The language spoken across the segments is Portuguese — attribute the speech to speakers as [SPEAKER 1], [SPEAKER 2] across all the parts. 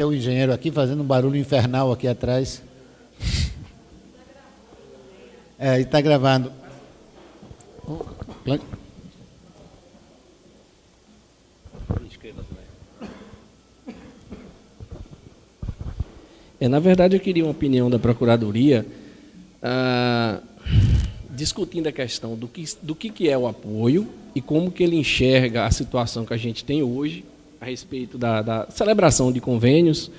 [SPEAKER 1] Tem um engenheiro aqui fazendo um barulho infernal aqui atrás. Ele está gravando.
[SPEAKER 2] Na verdade, eu queria uma opinião da Procuradoria, discutindo a questão do que é o apoio e como que ele enxerga a situação que a gente tem hoje a respeito da celebração de convênios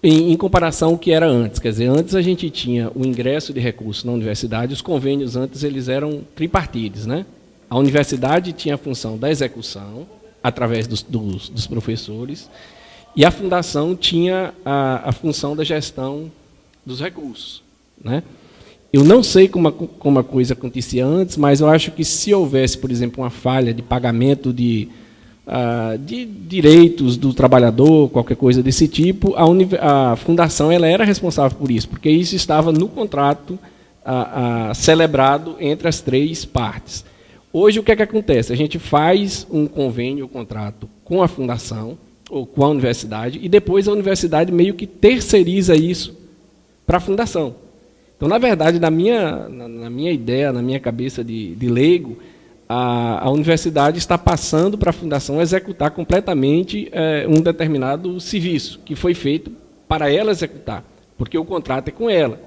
[SPEAKER 2] em comparação ao que era antes. Quer dizer, antes a gente tinha o ingresso de recursos na universidade, os convênios antes eles eram tripartides, né? A universidade tinha a função da execução, através dos professores, e a fundação tinha a função da gestão dos recursos, né? Eu não sei como a coisa acontecia antes, mas eu acho que se houvesse, por exemplo, uma falha de pagamento de direitos do trabalhador, qualquer coisa desse tipo, a fundação ela era responsável por isso, porque isso estava no contrato celebrado entre as três partes. Hoje, o que é que acontece? A gente faz um convênio, um contrato com a fundação, ou com a universidade, e depois a universidade meio que terceiriza isso para a fundação. Então, na verdade, na minha ideia, na minha cabeça de leigo, a universidade está passando para a fundação executar completamente um determinado serviço que foi feito para ela executar, porque o contrato é com ela.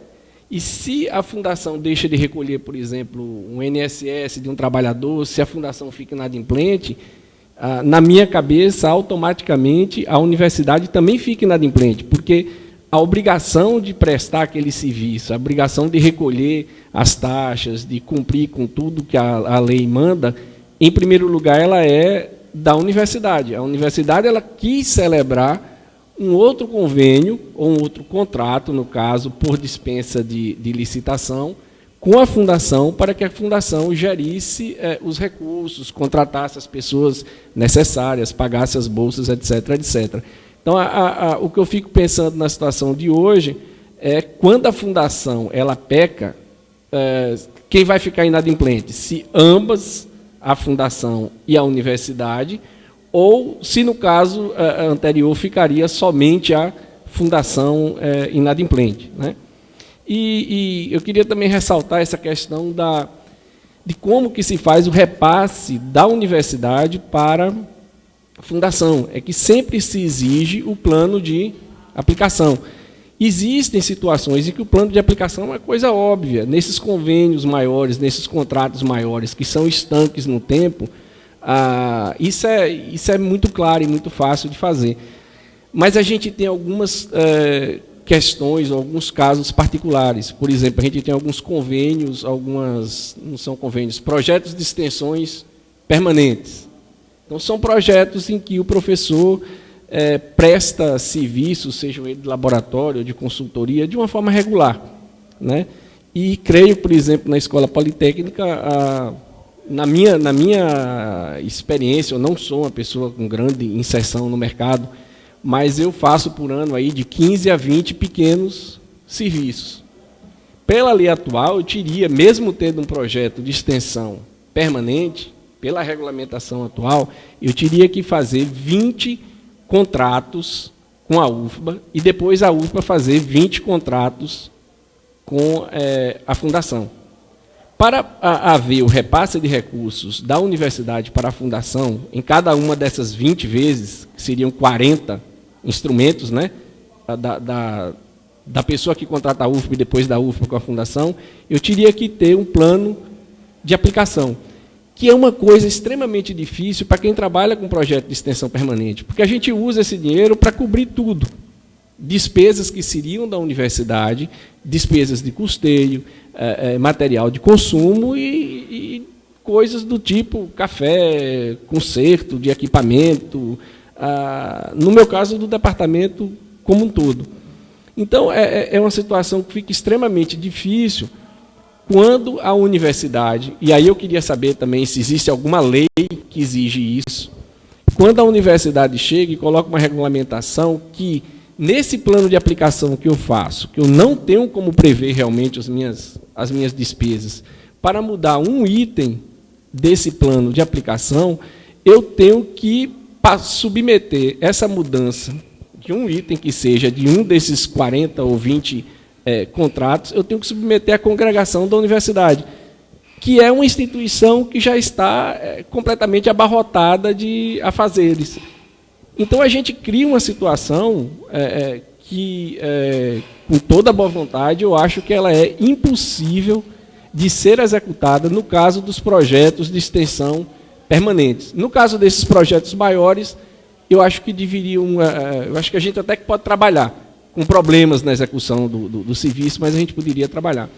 [SPEAKER 2] E se a fundação deixa de recolher, por exemplo, um INSS de um trabalhador, se a fundação fica inadimplente, na minha cabeça, automaticamente, a universidade também fica inadimplente, porque a obrigação de prestar aquele serviço, a obrigação de recolher as taxas, de cumprir com tudo que a lei manda, em primeiro lugar, ela é da universidade. A universidade ela quis celebrar um outro convênio, ou um outro contrato, no caso, por dispensa de licitação, com a fundação, para que a fundação gerisse os recursos, contratasse as pessoas necessárias, pagasse as bolsas, etc., etc. Então, o que eu fico pensando na situação de hoje é quando a fundação ela peca, quem vai ficar inadimplente? Se ambas, a fundação e a universidade, ou se, no caso anterior, ficaria somente a fundação inadimplente, né? E eu queria também ressaltar essa questão de como que se faz o repasse da universidade para a fundação. É que sempre se exige o plano de aplicação. Existem situações em que o plano de aplicação é uma coisa óbvia. Nesses convênios maiores, nesses contratos maiores, que são estanques no tempo, isso é muito claro e muito fácil de fazer. Mas a gente tem algumas questões, alguns casos particulares. Por exemplo, a gente tem alguns convênios, não são convênios, projetos de extensões permanentes. Então, são projetos em que o professor presta serviços, seja ele de laboratório ou de consultoria, de uma forma regular, né? E creio, por exemplo, na Escola Politécnica, na minha experiência, eu não sou uma pessoa com grande inserção no mercado, mas eu faço por ano aí de 15 a 20 pequenos serviços. Pela lei atual, eu teria, mesmo tendo um projeto de extensão permanente, pela regulamentação atual, eu teria que fazer 20 contratos com a UFBA e depois a UFBA fazer 20 contratos com a fundação. Para haver o repasse de recursos da universidade para a fundação, em cada uma dessas 20 vezes, que seriam 40 instrumentos, né, da pessoa que contrata a UFBA e depois da UFBA com a fundação, eu teria que ter um plano de aplicação, que é uma coisa extremamente difícil para quem trabalha com projeto de extensão permanente, porque a gente usa esse dinheiro para cobrir tudo. Despesas que seriam da universidade, despesas de custeio, material de consumo e coisas do tipo café, conserto de equipamento, no meu caso, do departamento como um todo. Então, é uma situação que fica extremamente difícil quando a universidade, e aí eu queria saber também se existe alguma lei que exige isso, quando a universidade chega e coloca uma regulamentação que, nesse plano de aplicação que eu faço, que eu não tenho como prever realmente as minhas despesas, para mudar um item desse plano de aplicação, eu tenho que submeter essa mudança de um item que seja de um desses 40 ou 20 contratos, eu tenho que submeter à congregação da universidade, que é uma instituição que já está completamente abarrotada de afazeres. Então, a gente cria uma situação que, com toda a boa vontade, eu acho que ela é impossível de ser executada no caso dos projetos de extensão permanentes. No caso desses projetos maiores, eu acho que eu acho que a gente até que pode trabalhar com problemas na execução do serviço, mas a gente poderia trabalhar.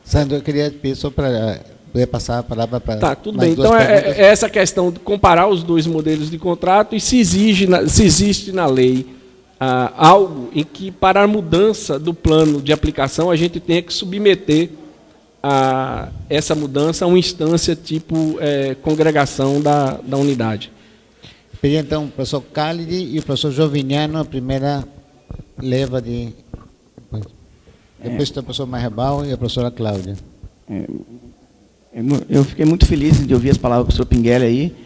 [SPEAKER 1] Sandro, eu queria pedir só para poder passar a palavra para...
[SPEAKER 2] Tá, tudo bem. Então, é essa questão de comparar os dois modelos de contrato e se existe na lei algo em que, para a mudança do plano de aplicação, a gente tenha que submeter essa mudança a uma instância tipo congregação da unidade.
[SPEAKER 1] Pedi, então, o professor Cálide e o professor Joviniano, a primeira leva de... Depois tem o professor Marrebal e a professora Cláudia.
[SPEAKER 3] Eu fiquei muito feliz de ouvir as palavras do professor Pinguelli aí.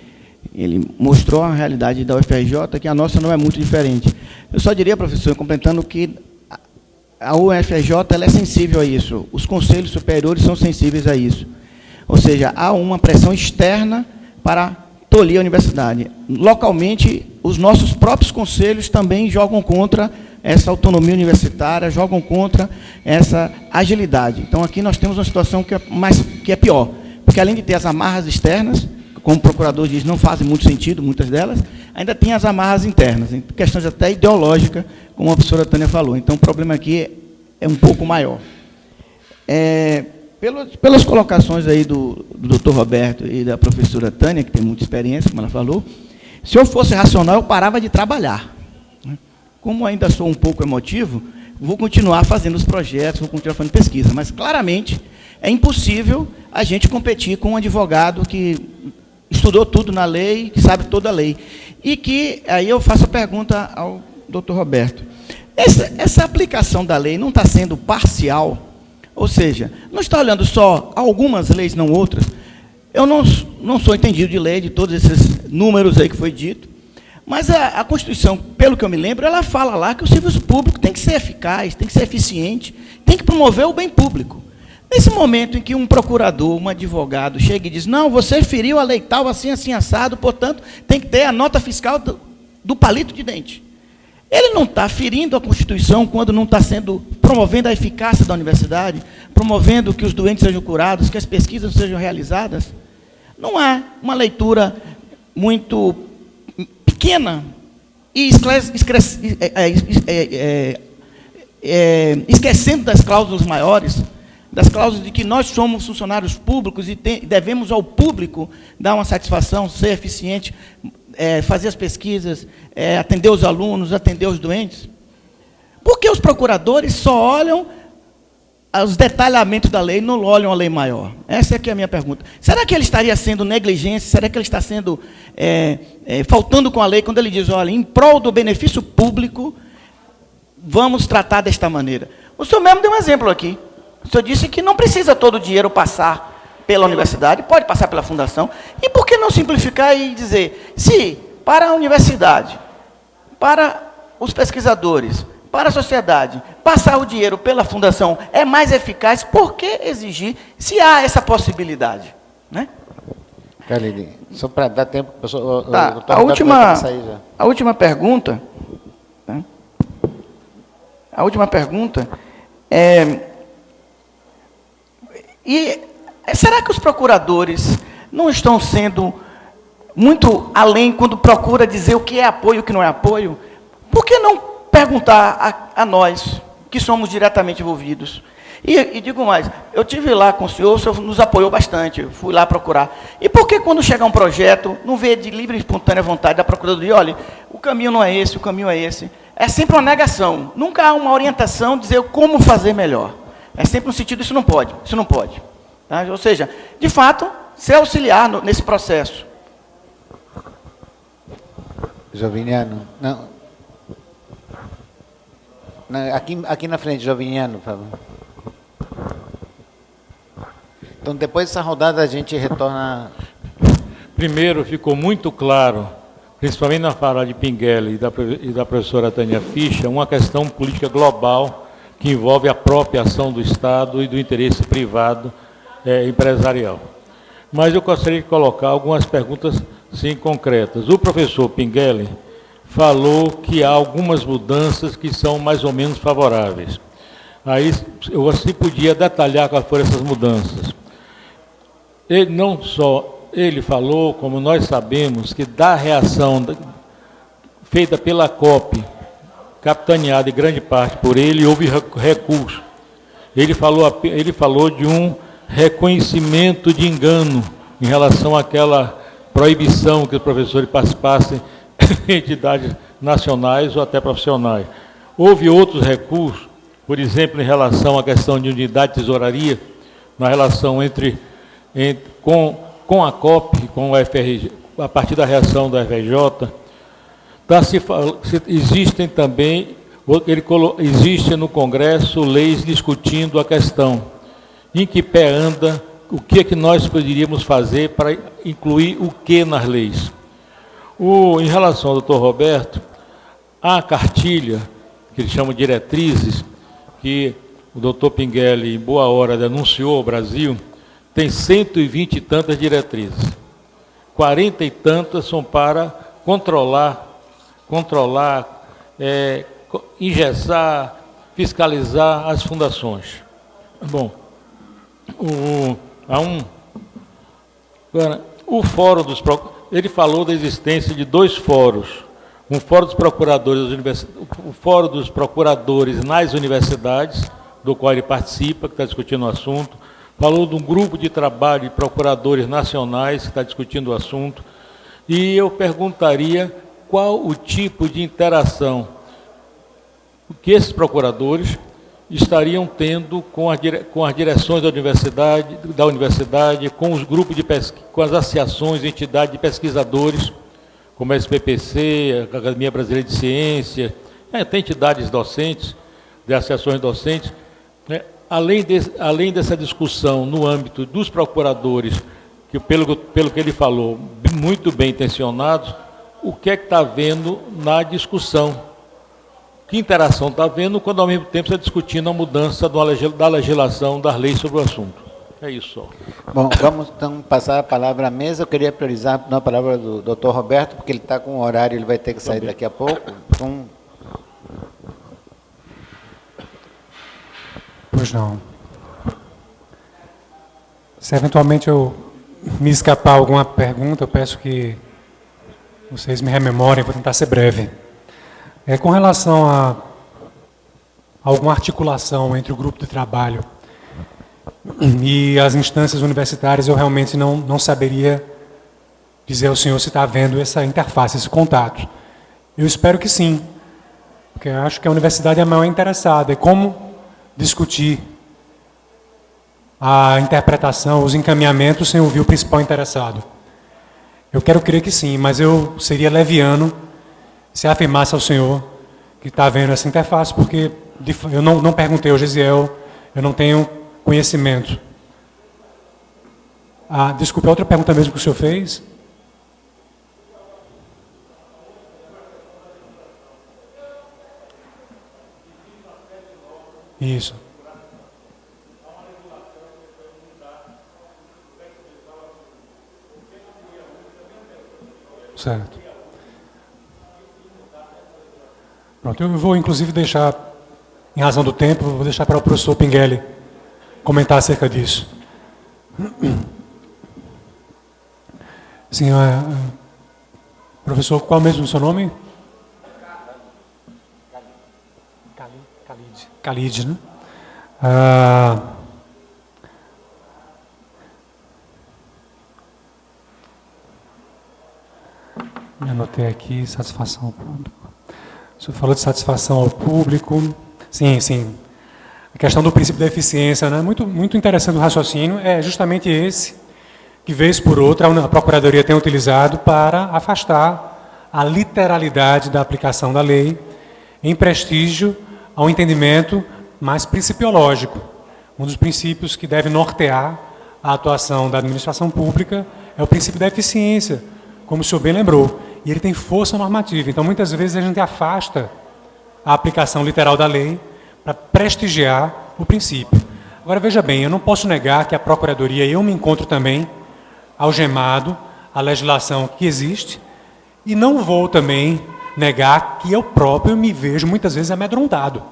[SPEAKER 3] Ele mostrou a realidade da UFRJ, que a nossa não é muito diferente. Eu só diria, professor, complementando, que a UFRJ ela é sensível a isso. Os conselhos superiores são sensíveis a isso. Ou seja, há uma pressão externa para tolir a universidade. Localmente, os nossos próprios conselhos também jogam contra essa autonomia universitária, jogam contra essa agilidade. Então, aqui nós temos uma situação que é pior, porque além de ter as amarras externas, como o procurador diz, não fazem muito sentido, muitas delas, ainda tem as amarras internas, questões até ideológicas, como a professora Tânia falou. Então, o problema aqui é um pouco maior. Pelas colocações aí do doutor Roberto e da professora Tânia, que tem muita experiência, como ela falou, se eu fosse racional, eu parava de trabalhar. Como ainda sou um pouco emotivo, vou continuar fazendo os projetos, vou continuar fazendo pesquisa, mas, claramente, é impossível a gente competir com um advogado que estudou tudo na lei, que sabe toda a lei. E que, aí eu faço a pergunta ao doutor Roberto, essa aplicação da lei não está sendo parcial? Ou seja, não está olhando só algumas leis, não outras? Eu não sou entendido de lei, de todos esses números aí que foi dito, mas a Constituição, pelo que eu me lembro, ela fala lá que o serviço público tem que ser eficaz, tem que ser eficiente, tem que promover o bem público. Nesse momento em que um procurador, um advogado, chega e diz, não, você feriu a lei tal, assim, assim, assado, portanto, tem que ter a nota fiscal do palito de dente. Ele não está ferindo a Constituição quando não está promovendo a eficácia da universidade, promovendo que os doentes sejam curados, que as pesquisas sejam realizadas. Não há uma leitura muito pequena e esquecendo das cláusulas maiores, das cláusulas de que nós somos funcionários públicos e devemos ao público dar uma satisfação, ser eficiente, fazer as pesquisas, atender os alunos, atender os doentes. Por que os procuradores só olham os detalhamentos da lei, não olham a lei maior? Essa é que é a minha pergunta. Será que ele estaria sendo negligente? Será que ele está sendo faltando com a lei quando ele diz, olha, em prol do benefício público, vamos tratar desta maneira? O senhor mesmo deu um exemplo aqui. O senhor disse que não precisa todo o dinheiro passar pela universidade, pode passar pela fundação. E por que não simplificar e dizer, se para a universidade, para os pesquisadores, para a sociedade, passar o dinheiro pela fundação é mais eficaz, por que exigir, se há essa possibilidade? Né?
[SPEAKER 1] Khalid, só para dar tempo, professor,
[SPEAKER 3] tá, a última pergunta, tá? A última pergunta é... será que os procuradores não estão sendo muito além quando procura dizer o que é apoio e o que não é apoio? Por que não perguntar a nós, que somos diretamente envolvidos? E digo mais, eu estive lá com o senhor nos apoiou bastante, eu fui lá procurar. E por que quando chega um projeto, não vê de livre e espontânea vontade da procuradoria, olha, o caminho não é esse, o caminho é esse? É sempre uma negação, nunca há uma orientação, dizer como fazer melhor. É sempre no sentido, isso não pode, isso não pode. Tá? Ou seja, de fato, ser auxiliar nesse processo.
[SPEAKER 1] Joviniano, não. Aqui na frente, Joviniano, por favor. Então, depois dessa rodada, a gente retorna...
[SPEAKER 4] Primeiro, ficou muito claro principalmente na fala de Pinguelli e da professora Tânia Fischer, uma questão política global que envolve a própria ação do Estado e do interesse privado empresarial. Mas eu gostaria de colocar algumas perguntas, sim, concretas. O professor Pinguelli falou que há algumas mudanças que são mais ou menos favoráveis. Aí eu assim podia detalhar quais foram essas mudanças. Ele não só ele falou, como nós sabemos, que da reação feita pela COP, capitaneada em grande parte por ele, houve recurso. Ele falou de um reconhecimento de engano em relação àquela proibição que os professores participassem em entidades nacionais ou até profissionais. Houve outros recursos, por exemplo, em relação à questão de unidade de tesouraria, na relação com a COP, com o FRJ, a partir da reação do FRJ, existem também, existe no Congresso leis discutindo a questão. Em que pé anda, o que é que nós poderíamos fazer para incluir o que nas leis? Em relação ao doutor Roberto, a cartilha, que eles chamam de diretrizes, que o doutor Pinguelli, em boa hora, denunciou ao Brasil, tem 120 e tantas diretrizes. 40 e tantas são para controlar, engessar, fiscalizar as fundações. Bom, o Fórum dos ele falou da existência de 2 fóruns, um Fórum dos Procuradores, o Fórum dos Procuradores nas universidades, do qual ele participa, que está discutindo o assunto, falou de um grupo de trabalho de procuradores nacionais, que está discutindo o assunto, e eu perguntaria qual o tipo de interação que esses procuradores estariam tendo com as direções da universidade, com os grupos de pesquisa, com as associações, entidades de pesquisadores, como a SPPC, a Academia Brasileira de Ciência, tem entidades docentes, de associações docentes, né? Além dessa discussão no âmbito dos procuradores, que pelo que ele falou, muito bem intencionados, o que é que está havendo na discussão? Que interação está havendo quando, ao mesmo tempo, está discutindo a mudança da legislação, das leis sobre o assunto? É isso só.
[SPEAKER 1] Bom, vamos então passar a palavra à mesa. Eu queria priorizar a palavra do doutor Roberto, porque ele está com um horário, ele vai ter que sair daqui a pouco. Então...
[SPEAKER 5] Pois não. Se eventualmente eu me escapar alguma pergunta, eu peço que vocês me rememorem, vou tentar ser breve. Com relação a alguma articulação entre o grupo de trabalho e as instâncias universitárias, eu realmente não saberia dizer ao senhor se está havendo essa interface, esse contato. Eu espero que sim, porque eu acho que a universidade é a maior interessada. É como discutir a interpretação, os encaminhamentos, sem ouvir o principal interessado. Eu quero crer que sim, mas eu seria leviano se afirmasse ao senhor que está havendo essa interface, porque eu não perguntei ao Gesiel, eu não tenho conhecimento. Desculpe, a outra pergunta mesmo que o senhor fez? Isso. Certo. Pronto, eu vou inclusive deixar, em razão do tempo, vou deixar para o professor Pinguelli comentar acerca disso. Sim, professor, qual mesmo o seu nome? Khalid, né? Me anotei aqui, satisfação ao público. O senhor falou de satisfação ao público. Sim. A questão do princípio da eficiência, né? Muito interessante o raciocínio. É justamente esse que, vez por outra, a Procuradoria tem utilizado para afastar a literalidade da aplicação da lei em prestígio ao entendimento mais principiológico. Um dos princípios que deve nortear a atuação da administração pública é o princípio da eficiência, como o senhor bem lembrou. e ele tem força normativa. Então, muitas vezes, a gente afasta a aplicação literal da lei para prestigiar o princípio. Agora, veja bem, eu não posso negar que a Procuradoria, eu me encontro também algemado à legislação que existe, e não vou também negar que eu próprio me vejo muitas vezes amedrontado.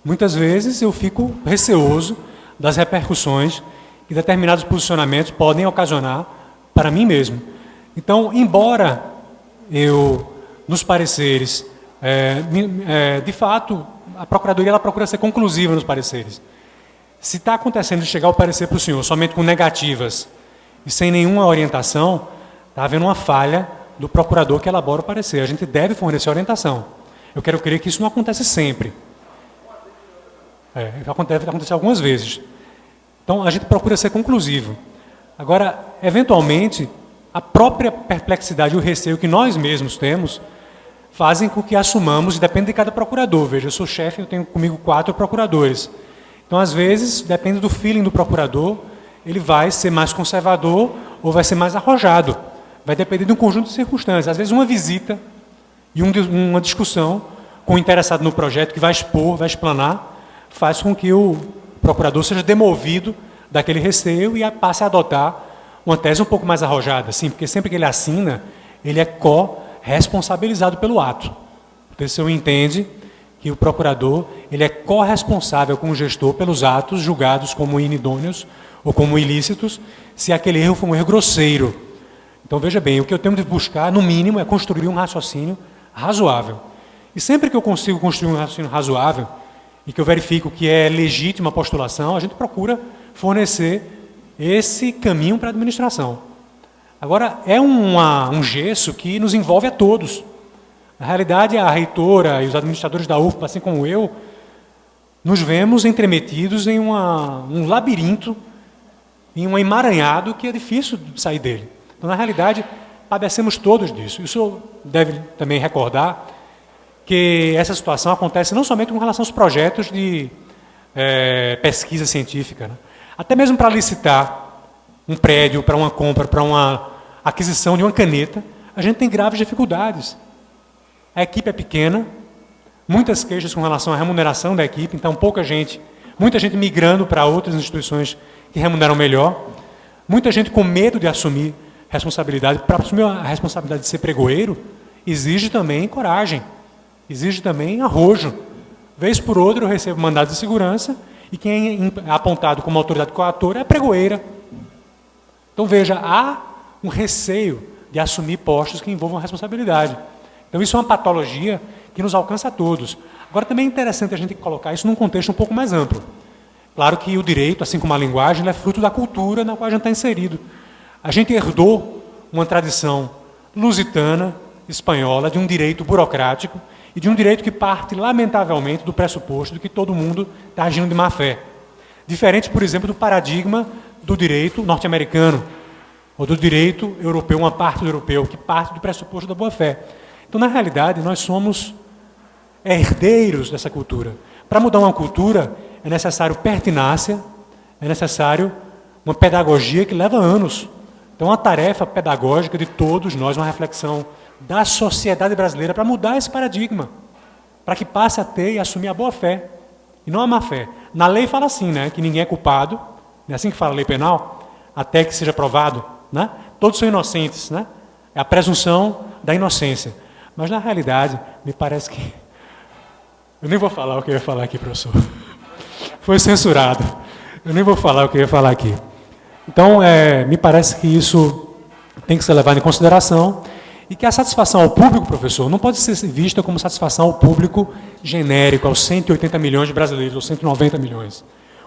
[SPEAKER 5] Muitas vezes eu fico receoso das repercussões que determinados posicionamentos podem ocasionar para mim mesmo. Então, embora eu, nos pareceres, de fato, a Procuradoria ela procura ser conclusiva nos pareceres. Se está acontecendo de chegar o parecer para o senhor somente com negativas e sem nenhuma orientação, está havendo uma falha do procurador que elabora o parecer. A gente deve fornecer orientação. Eu quero crer que isso não acontece sempre. Deve acontecer algumas vezes. Então, a gente procura ser conclusivo. Agora, eventualmente, a própria perplexidade e o receio que nós mesmos temos fazem com que assumamos, e depende de cada procurador. Veja, eu sou chefe, eu tenho comigo 4 procuradores. Então, às vezes, depende do feeling do procurador, ele vai ser mais conservador ou vai ser mais arrojado. Vai depender de um conjunto de circunstâncias. Às vezes, uma visita e uma discussão com o interessado no projeto que vai expor, vai explanar, faz com que o procurador seja demovido daquele receio e passe a adotar uma tese um pouco mais arrojada. Sim, porque sempre que ele assina, ele é corresponsabilizado pelo ato. O TCU entende que o procurador ele é corresponsável com o gestor pelos atos julgados como inidôneos ou como ilícitos, se aquele erro for um erro grosseiro. Então, veja bem, o que eu tenho de buscar, no mínimo, é construir um raciocínio razoável. E sempre que eu consigo construir um raciocínio razoável, e que eu verifico que é legítima a postulação, a gente procura fornecer esse caminho para a administração. Agora, é um gesso que nos envolve a todos. Na realidade, a reitora e os administradores da UFPA, assim como eu, nos vemos entremetidos em um labirinto, em um emaranhado que é difícil de sair dele. Então, na realidade, padecemos todos disso. O senhor deve também recordar que essa situação acontece não somente com relação aos projetos de pesquisa científica, né? Até mesmo para licitar um prédio, para uma compra, para uma aquisição de uma caneta, a gente tem graves dificuldades. A equipe é pequena, muitas queixas com relação à remuneração da equipe, então muita gente migrando para outras instituições que remuneram melhor, muita gente com medo de assumir responsabilidade. Para assumir a responsabilidade de ser pregoeiro, exige também coragem. Exige também arrojo. Vez por outra eu recebo mandado de segurança e quem é apontado como autoridade coatora é a pregoeira. Então, veja, há um receio de assumir postos que envolvam responsabilidade. Então, isso é uma patologia que nos alcança a todos. Agora, também é interessante a gente colocar isso num contexto um pouco mais amplo. Claro que o direito, assim como a linguagem, é fruto da cultura na qual a gente está inserido. A gente herdou uma tradição lusitana, espanhola, de um direito burocrático, e de um direito que parte, lamentavelmente, do pressuposto de que todo mundo está agindo de má fé. Diferente, por exemplo, do paradigma do direito norte-americano, ou do direito europeu, uma parte do europeu, que parte do pressuposto da boa-fé. Então, na realidade, nós somos herdeiros dessa cultura. Para mudar uma cultura, é necessário pertinácia, é necessário uma pedagogia que leva anos. Então, uma tarefa pedagógica de todos nós, uma reflexão da sociedade brasileira para mudar esse paradigma, para que passe a ter e assumir a boa-fé, e não a má-fé. Na lei fala assim, né, que ninguém é culpado, é assim que fala a lei penal, até que seja provado, né? Todos são inocentes, né? É a presunção da inocência. Mas, na realidade, me parece que... Eu nem vou falar o que eu ia falar aqui, professor. Foi censurado. Eu nem vou falar o que eu ia falar aqui. Então, me parece que isso tem que ser levado em consideração e que a satisfação ao público, professor, não pode ser vista como satisfação ao público genérico, aos 180 milhões de brasileiros, ou 190 milhões.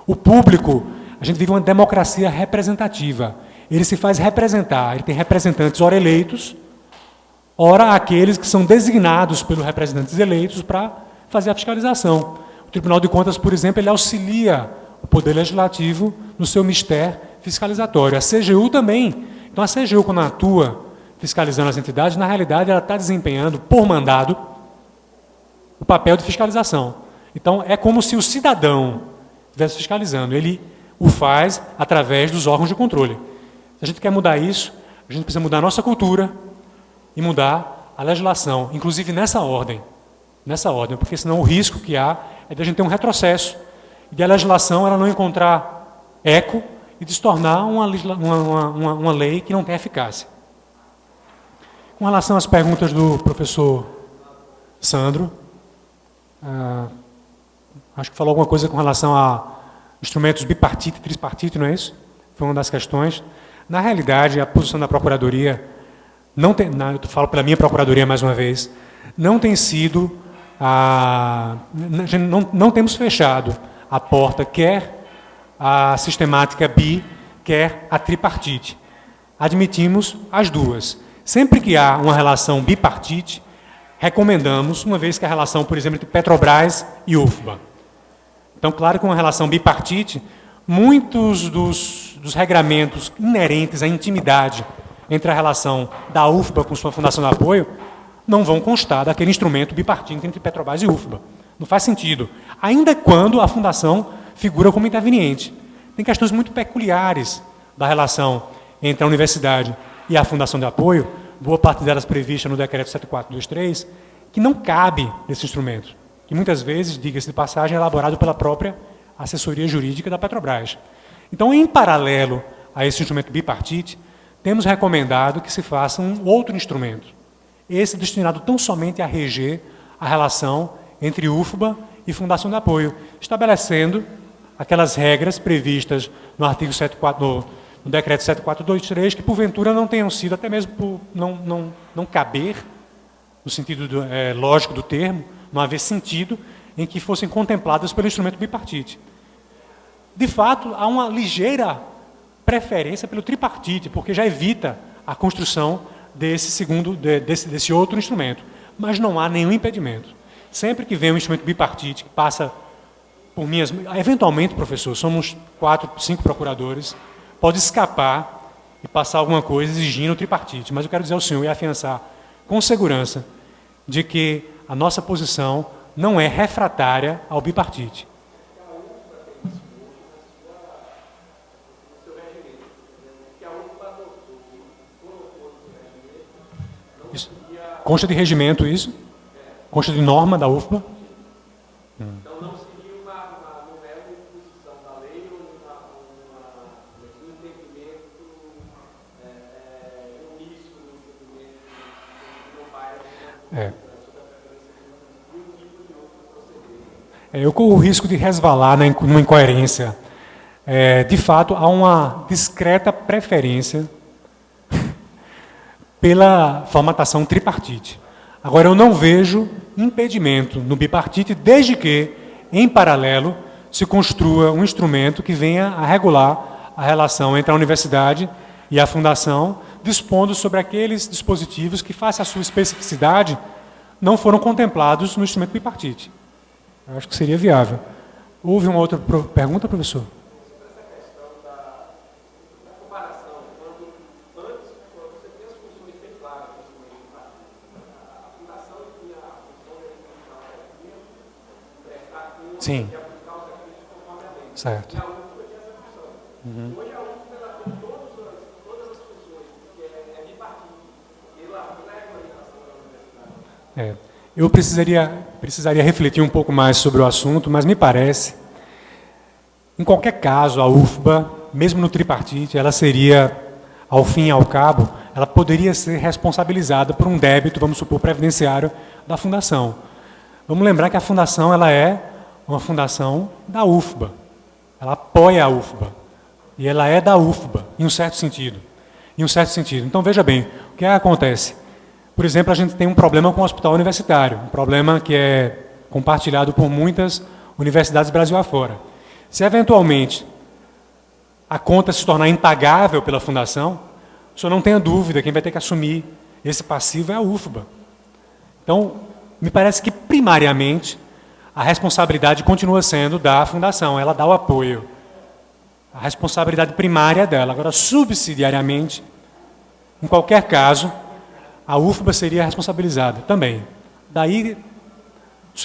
[SPEAKER 5] O público, a gente vive uma democracia representativa. Ele se faz representar, ele tem representantes ora eleitos, ora aqueles que são designados pelos representantes eleitos para fazer a fiscalização. O Tribunal de Contas, por exemplo, ele auxilia o Poder Legislativo no seu mistério fiscalizatório. A CGU também. Então, a CGU, quando atua fiscalizando as entidades, na realidade, ela está desempenhando, por mandado, o papel de fiscalização. Então, é como se o cidadão estivesse fiscalizando. Ele o faz através dos órgãos de controle. Se a gente quer mudar isso, a gente precisa mudar a nossa cultura e mudar a legislação, inclusive nessa ordem, porque senão o risco que há é de a gente ter um retrocesso, e de a legislação ela não encontrar eco e de se tornar uma lei que não tem eficácia. Com relação às perguntas do professor Sandro, acho que falou alguma coisa com relação a instrumentos bipartite e trispartite, não é isso? Foi uma das questões. Na realidade, a posição da Procuradoria, eu falo pela minha Procuradoria mais uma vez, não tem sido, não temos fechado a porta, quer a sistemática bi, quer a tripartite. Admitimos as duas. Sempre que há uma relação bipartite, recomendamos, uma vez que a relação, por exemplo, entre Petrobras e UFBA. Então, claro que uma relação bipartite, muitos dos regramentos inerentes à intimidade entre a relação da UFBA com sua fundação de apoio não vão constar daquele instrumento bipartite entre Petrobras e UFBA. Não faz sentido. Ainda quando a fundação figura como interveniente. Tem questões muito peculiares da relação entre a universidade e a fundação de apoio, boa parte delas prevista no decreto 7423, que não cabe nesse instrumento, que muitas vezes, diga-se de passagem, é elaborado pela própria assessoria jurídica da Petrobras. Então, em paralelo a esse instrumento bipartite, temos recomendado que se faça um outro instrumento, esse destinado tão somente a reger a relação entre UFBA e Fundação de Apoio, estabelecendo aquelas regras previstas no artigo 74, no decreto 7423, que porventura não tenham sido, até mesmo por não caber, no sentido lógico do termo, não haver sentido em que fossem contempladas pelo instrumento bipartite. De fato, há uma ligeira preferência pelo tripartite, porque já evita a construção desse outro instrumento. Mas não há nenhum impedimento. Sempre que vem um instrumento bipartite que passa por minhas... Eventualmente, professor, somos 4, 5 procuradores, pode escapar e passar alguma coisa exigindo o tripartite. Mas eu quero dizer ao senhor e afiançar com segurança de que a nossa posição não é refratária ao bipartite. Isso. Consta de regimento isso? Consta de norma da UFBA?
[SPEAKER 6] Então não seria não é uma imposição da lei ou um entendimento omisso no entendimento que não vai
[SPEAKER 5] eu corro o risco de resvalar numa incoerência. De fato, há uma discreta preferência pela formatação tripartite. Agora, eu não vejo impedimento no bipartite, desde que, em paralelo, se construa um instrumento que venha a regular a relação entre a universidade e a fundação, dispondo sobre aqueles dispositivos que, face à sua especificidade, não foram contemplados no instrumento bipartite. Eu acho que seria viável. Houve uma outra pergunta, professor? Sim. Certo. Uhum. Eu precisaria refletir um pouco mais sobre o assunto, mas me parece, em qualquer caso, a UFBA, mesmo no tripartite, ela seria, ao fim e ao cabo, ela poderia ser responsabilizada por um débito, vamos supor, previdenciário da fundação. Vamos lembrar que a fundação ela é uma fundação da UFBA. Ela apoia a UFBA. E ela é da UFBA, em um certo sentido. Então, veja bem, o que acontece? Por exemplo, a gente tem um problema com o hospital universitário, um problema que é compartilhado por muitas universidades Brasil afora. Se, eventualmente, a conta se tornar impagável pela fundação, o senhor não tenha dúvida, quem vai ter que assumir esse passivo é a UFBA. Então, me parece que, primariamente, a responsabilidade continua sendo da fundação, ela dá o apoio. A responsabilidade primária é dela. Agora, subsidiariamente, em qualquer caso, a UFBA seria responsabilizada também. Daí,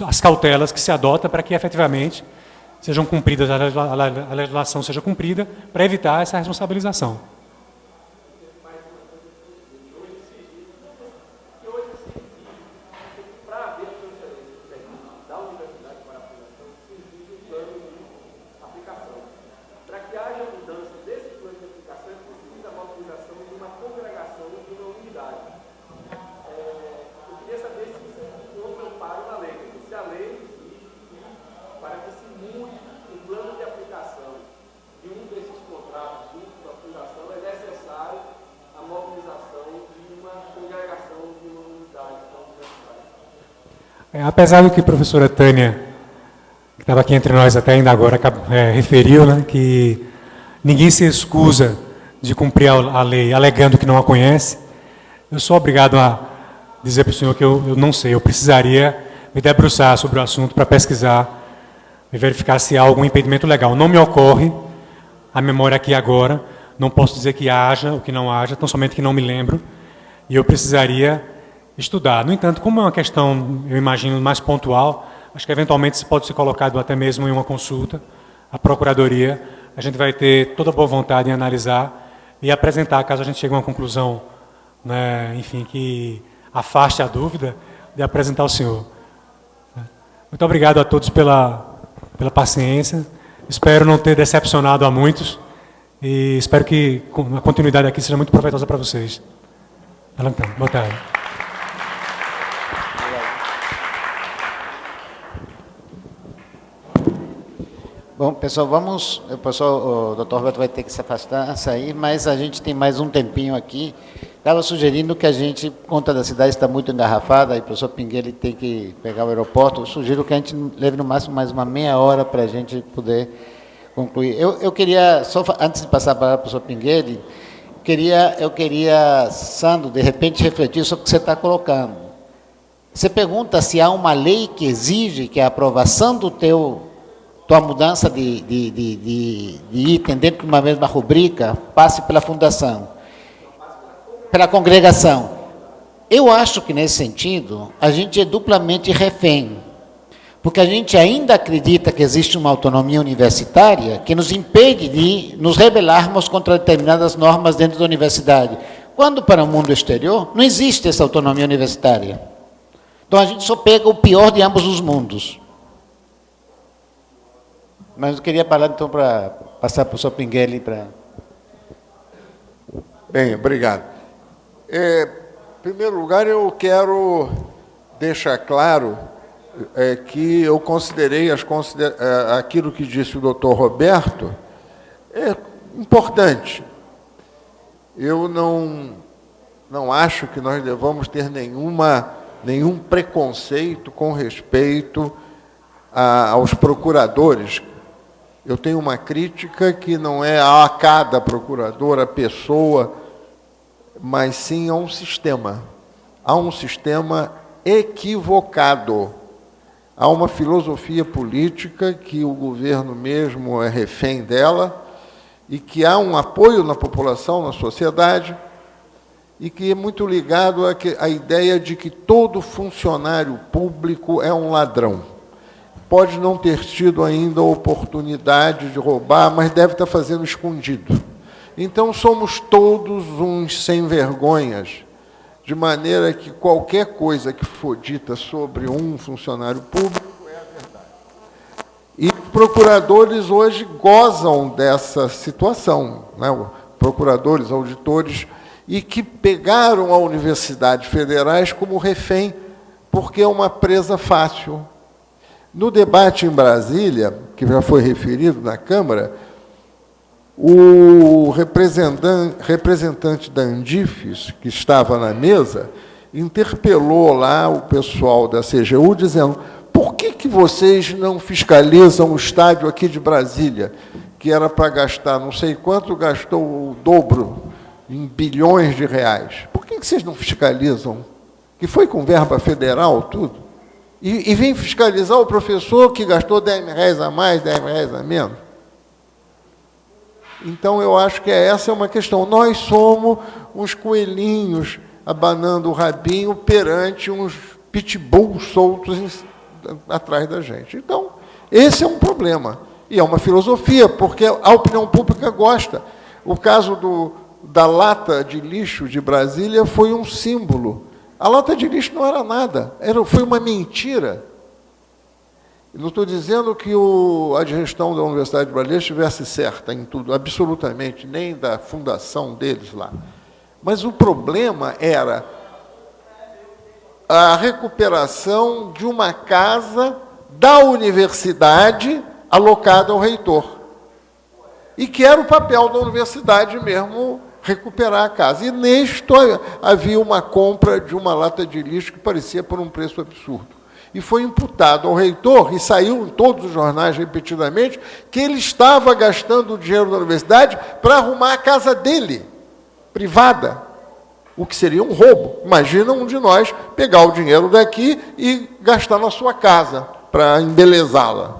[SPEAKER 5] as cautelas que se adota para que, efetivamente, sejam cumpridas, a legislação seja cumprida, para evitar essa responsabilização. Apesar do que a professora Tânia, que estava aqui entre nós até ainda agora, referiu, né, que ninguém se excusa de cumprir a lei alegando que não a conhece, eu sou obrigado a dizer para o senhor que eu não sei, eu precisaria me debruçar sobre o assunto para pesquisar e verificar se há algum impedimento legal. Não me ocorre a memória aqui agora, não posso dizer que haja ou que não haja, tão somente que não me lembro, e eu precisaria estudar. No entanto, como é uma questão, eu imagino, mais pontual, acho que eventualmente se pode ser colocado até mesmo em uma consulta, a Procuradoria, a gente vai ter toda a boa vontade em analisar e apresentar, caso a gente chegue a uma conclusão, né, enfim, que afaste a dúvida, de apresentar ao senhor. Muito obrigado a todos pela paciência, espero não ter decepcionado a muitos e espero que a continuidade aqui seja muito proveitosa para vocês. Então, boa tarde.
[SPEAKER 1] Bom, pessoal, o doutor Roberto vai ter que se afastar, sair, mas a gente tem mais um tempinho aqui. Estava sugerindo que a gente, por conta da cidade está muito engarrafada, e o professor Pinguelli tem que pegar o aeroporto, eu sugiro que a gente leve no máximo mais uma meia hora para a gente poder concluir. Eu queria, só antes de passar para o professor Pinguelli, eu queria, Sandro, de repente, refletir sobre o que você está colocando. Você pergunta se há uma lei que exige que a aprovação do tua mudança de item dentro de uma mesma rubrica passe pela fundação, pela congregação. Eu acho que, nesse sentido, a gente é duplamente refém, porque a gente ainda acredita que existe uma autonomia universitária que nos impede de nos rebelarmos contra determinadas normas dentro da universidade, quando, para o mundo exterior, não existe essa autonomia universitária. Então, a gente só pega o pior de ambos os mundos. Mas eu queria falar, então, para passar para o professor Pinguelli para...
[SPEAKER 7] Bem, obrigado. Em primeiro lugar, eu quero deixar claro que eu considerei aquilo que disse o doutor Roberto importante. Eu não acho que nós devamos ter nenhum preconceito com respeito aos procuradores. Eu tenho uma crítica que não é a cada procurador, a pessoa, mas sim a um sistema. Há um sistema equivocado. Há uma filosofia política que o governo mesmo é refém dela e que há um apoio na população, na sociedade, e que é muito ligado à ideia de que todo funcionário público é um ladrão. Pode não ter tido ainda a oportunidade de roubar, mas deve estar fazendo escondido. Então, somos todos uns sem-vergonhas, de maneira que qualquer coisa que for dita sobre um funcionário público é a verdade. E os procuradores hoje gozam dessa situação, né? Procuradores, auditores, e que pegaram a universidades federais como refém, porque é uma presa fácil. No debate em Brasília, que já foi referido na Câmara, o representante da Andifes, que estava na mesa, interpelou lá o pessoal da CGU, dizendo: por que vocês não fiscalizam o estádio aqui de Brasília, que era para gastar não sei quanto, gastou o dobro, em bilhões de reais? Por que vocês não fiscalizam? Que foi com verba federal, tudo? E vem fiscalizar o professor que gastou R$10 a mais, R$10 a menos? Então, eu acho que essa é uma questão. Nós somos uns coelhinhos abanando o rabinho perante uns pitbulls soltos atrás da gente. Então, esse é um problema. E é uma filosofia, porque a opinião pública gosta. O caso da lata de lixo de Brasília foi um símbolo. A lata de lixo não era nada, foi uma mentira. Não estou dizendo que a gestão da Universidade de Brasília estivesse certa em tudo, absolutamente, nem da fundação deles lá. Mas o problema era a recuperação de uma casa da universidade alocada ao reitor. E que era o papel da universidade mesmo recuperar a casa. E nisto havia uma compra de uma lata de lixo que parecia por um preço absurdo. E foi imputado ao reitor, e saiu em todos os jornais repetidamente, que ele estava gastando o dinheiro da universidade para arrumar a casa dele, privada, o que seria um roubo. Imagina um de nós pegar o dinheiro daqui e gastar na sua casa, para embelezá-la.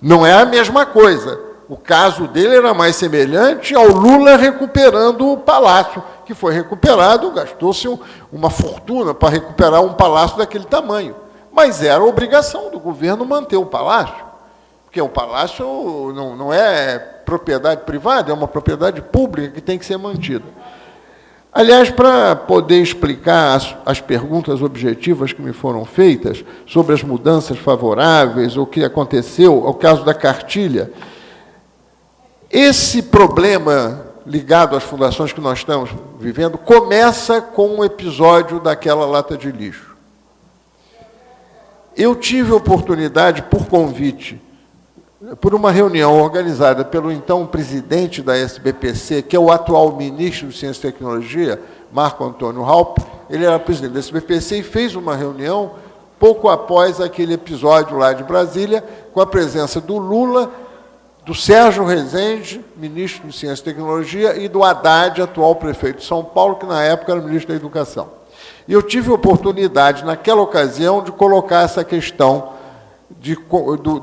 [SPEAKER 7] Não é a mesma coisa. O caso dele era mais semelhante ao Lula recuperando o palácio, que foi recuperado, gastou-se uma fortuna para recuperar um palácio daquele tamanho. Mas era obrigação do governo manter o palácio, porque o palácio não é propriedade privada, é uma propriedade pública que tem que ser mantida. Aliás, para poder explicar as perguntas objetivas que me foram feitas sobre as mudanças favoráveis, o que aconteceu, o caso da cartilha, esse problema ligado às fundações que nós estamos vivendo começa com um episódio daquela lata de lixo. Eu tive a oportunidade, por convite, por uma reunião organizada pelo então presidente da SBPC, que é o atual ministro de Ciência e Tecnologia, Marco Antônio Raupp. Ele era presidente da SBPC e fez uma reunião pouco após aquele episódio lá de Brasília, com a presença do Lula, do Sérgio Rezende, ministro de Ciência e Tecnologia, e do Haddad, atual prefeito de São Paulo, que na época era ministro da Educação. E eu tive a oportunidade, naquela ocasião, de colocar essa questão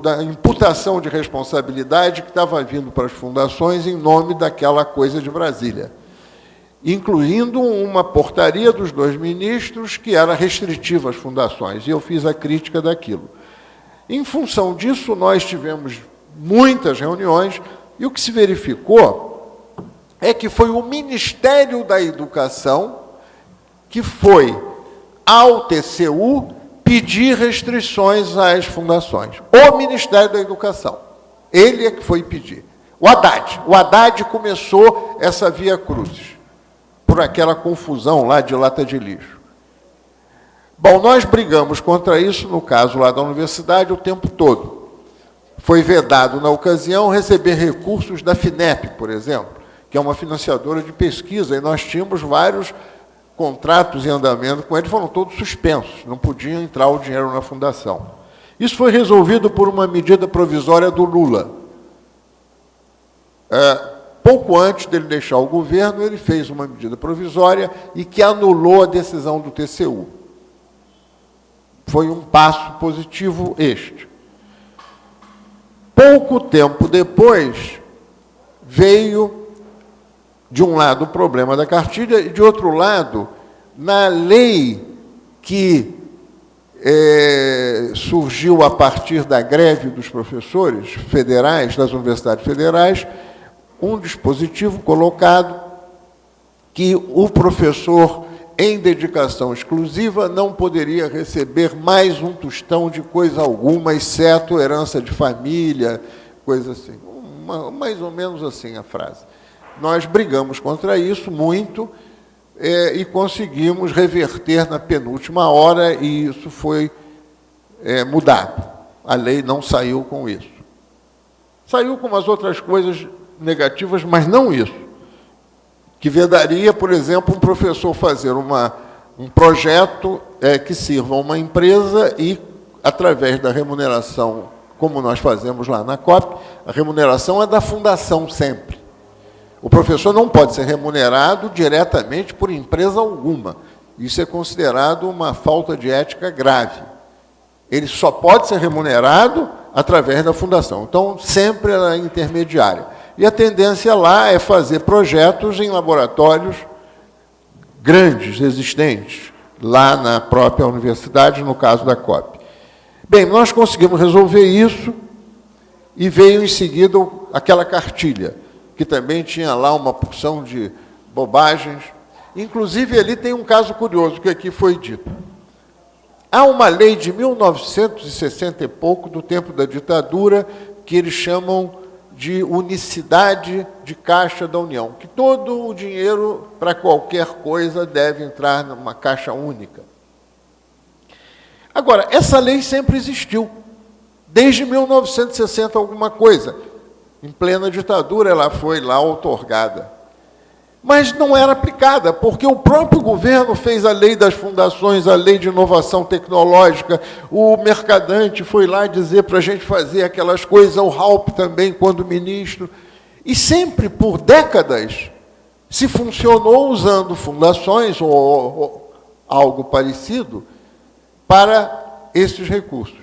[SPEAKER 7] da imputação de responsabilidade que estava vindo para as fundações em nome daquela coisa de Brasília, incluindo uma portaria dos 2 ministros que era restritiva às fundações, e eu fiz a crítica daquilo. Em função disso, nós tivemos muitas reuniões, e o que se verificou é que foi o Ministério da Educação que foi ao TCU pedir restrições às fundações. O Ministério da Educação. Ele é que foi pedir. O Haddad começou essa via crucis, por aquela confusão lá de lata de lixo. Bom, nós brigamos contra isso, no caso lá da universidade, o tempo todo. Foi vedado, na ocasião, receber recursos da FINEP, por exemplo, que é uma financiadora de pesquisa, e nós tínhamos vários contratos em andamento com eles, foram todos suspensos, não podiam entrar o dinheiro na fundação. Isso foi resolvido por uma medida provisória do Lula. Pouco antes dele deixar o governo, ele fez uma medida provisória e que anulou a decisão do TCU. Foi um passo positivo este. Pouco tempo depois, veio, de um lado, o problema da cartilha, e, de outro lado, na lei que surgiu a partir da greve dos professores federais, das universidades federais, um dispositivo colocado que o professor, em dedicação exclusiva, não poderia receber mais um tostão de coisa alguma, exceto herança de família, coisa assim. Mais ou menos assim a frase. Nós brigamos contra isso muito e conseguimos reverter na penúltima hora, e isso foi mudado. A lei não saiu com isso. Saiu com umas outras coisas negativas, mas não isso. Que vedaria, por exemplo, um professor fazer um projeto que sirva a uma empresa e, através da remuneração, como nós fazemos lá na COP, a remuneração é da fundação sempre. O professor não pode ser remunerado diretamente por empresa alguma. Isso é considerado uma falta de ética grave. Ele só pode ser remunerado através da fundação. Então, sempre ela é intermediária. E a tendência lá é fazer projetos em laboratórios grandes, existentes, lá na própria universidade, no caso da COP. Bem, nós conseguimos resolver isso e veio em seguida aquela cartilha, que também tinha lá uma porção de bobagens. Inclusive, ali tem um caso curioso, que aqui foi dito. Há uma lei de 1960 e pouco, do tempo da ditadura, que eles chamam de unicidade de caixa da União, que todo o dinheiro, para qualquer coisa, deve entrar numa caixa única. Agora, essa lei sempre existiu, desde 1960 alguma coisa. Em plena ditadura, ela foi lá outorgada. mas não era aplicada, porque o próprio governo fez a lei das fundações, a lei de inovação tecnológica, o Mercadante foi lá dizer para a gente fazer aquelas coisas, o Raup também, quando ministro, e sempre, por décadas, se funcionou usando fundações ou algo parecido para esses recursos,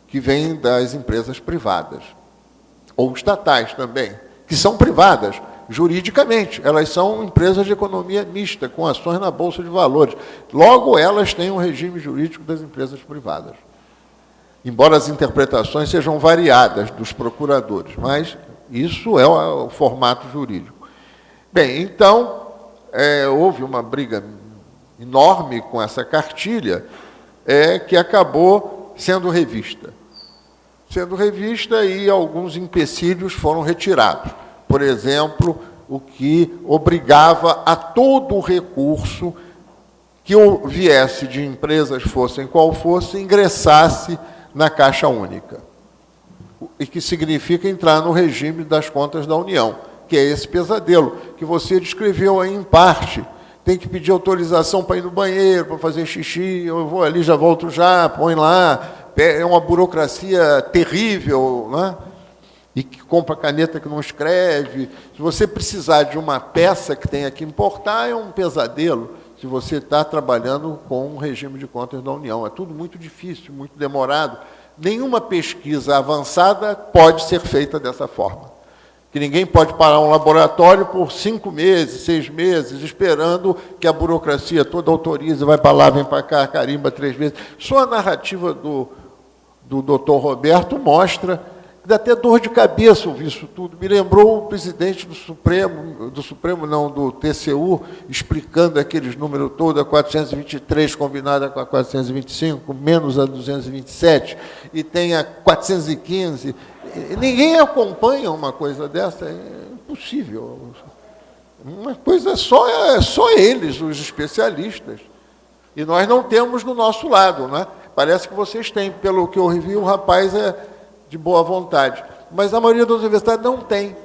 [SPEAKER 7] que vêm das empresas privadas, ou estatais também, que são privadas, juridicamente. Elas são empresas de economia mista, com ações na Bolsa de Valores. Logo, elas têm um regime jurídico das empresas privadas. Embora as interpretações sejam variadas dos procuradores, mas isso é o formato jurídico. Bem, então, houve uma briga enorme com essa cartilha, que acabou sendo revista. E alguns empecilhos foram retirados. Por exemplo, o que obrigava a todo recurso que viesse de empresas, fossem qual fosse, ingressasse na Caixa Única. E que significa entrar no regime das contas da União, que é esse pesadelo que você descreveu aí em parte. Tem que pedir autorização para ir no banheiro, para fazer xixi, eu vou ali, já volto já, põe lá. É uma burocracia terrível, né? E que compra caneta que não escreve. Se você precisar de uma peça que tenha que importar, é um pesadelo, se você está trabalhando com um regime de contas da União. É tudo muito difícil, muito demorado. Nenhuma pesquisa avançada pode ser feita dessa forma. Que ninguém pode parar um laboratório por 5 meses, 6 meses, esperando que a burocracia toda autorize, vai para lá, vem para cá, carimba 3 vezes. Só a narrativa do doutor Roberto mostra que dá até dor de cabeça ouvir isso tudo. Me lembrou o presidente do Supremo não, do TCU, explicando aqueles números todos, a 423 combinada com a 425, menos a 227, e tem a 415. Ninguém acompanha uma coisa dessa, é impossível. Uma coisa só eles, os especialistas. E nós não temos do nosso lado, né? Parece que vocês têm, pelo que eu vi, o rapaz é de boa vontade. Mas a maioria das universidades não tem.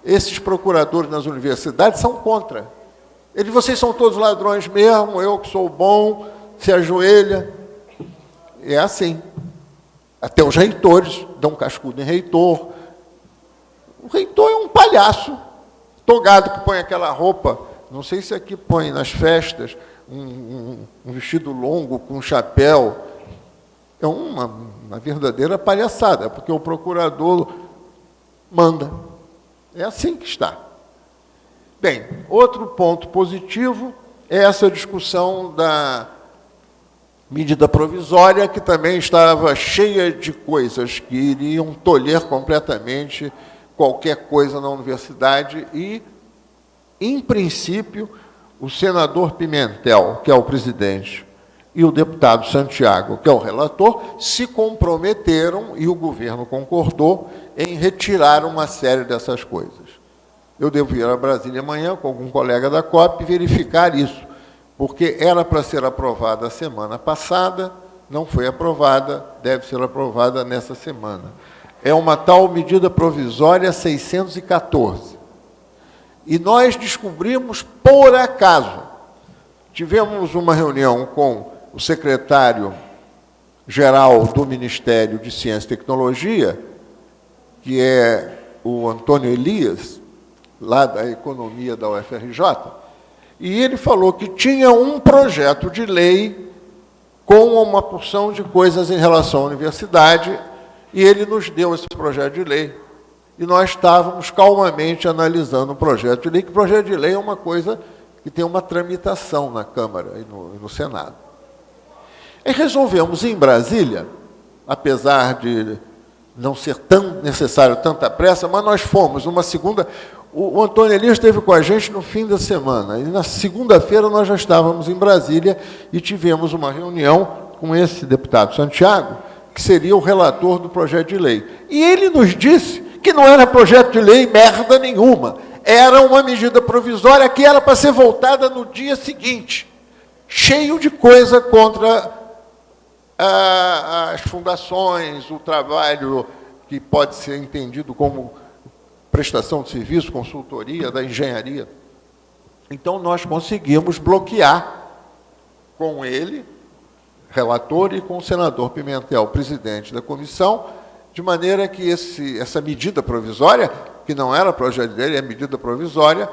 [SPEAKER 7] Esses procuradores nas universidades são contra. Vocês são todos ladrões mesmo, eu que sou bom, se ajoelha. É assim. Até os reitores dão cascudo em reitor. O reitor é um palhaço, togado, que põe aquela roupa, não sei se aqui põe nas festas, um vestido longo com um chapéu. É uma verdadeira palhaçada, porque o procurador manda. É assim que está. Bem, outro ponto positivo é essa discussão da medida provisória, que também estava cheia de coisas que iriam tolher completamente qualquer coisa na universidade e, em princípio, o senador Pimentel, que é o presidente, e o deputado Santiago, que é o relator, se comprometeram, e o governo concordou, em retirar uma série dessas coisas. Eu devo ir a Brasília amanhã com algum colega da COP e verificar isso, porque era para ser aprovada a semana passada, não foi aprovada, deve ser aprovada nessa semana. É uma tal medida provisória 614. E nós descobrimos, por acaso, tivemos uma reunião com o secretário-geral do Ministério de Ciência e Tecnologia, que é o Antônio Elias, lá da Economia da UFRJ, e ele falou que tinha um projeto de lei com uma porção de coisas em relação à universidade, e ele nos deu esse projeto de lei. E nós estávamos calmamente analisando o projeto de lei, que o projeto de lei é uma coisa que tem uma tramitação na Câmara e no Senado. E resolvemos, em Brasília, apesar de não ser tão necessário tanta pressa, mas nós fomos numa segunda... O Antônio Elias esteve com a gente no fim da semana, e na segunda-feira nós já estávamos em Brasília e tivemos uma reunião com esse deputado Santiago, que seria o relator do projeto de lei. E ele nos disse que não era projeto de lei merda nenhuma, era uma medida provisória que era para ser votada no dia seguinte, cheio de coisa contra as fundações, o trabalho que pode ser entendido como prestação de serviço, consultoria, da engenharia. Então, nós conseguimos bloquear com ele, relator, e com o senador Pimentel, presidente da comissão, de maneira que essa medida provisória, que não era projeto de lei, é medida provisória,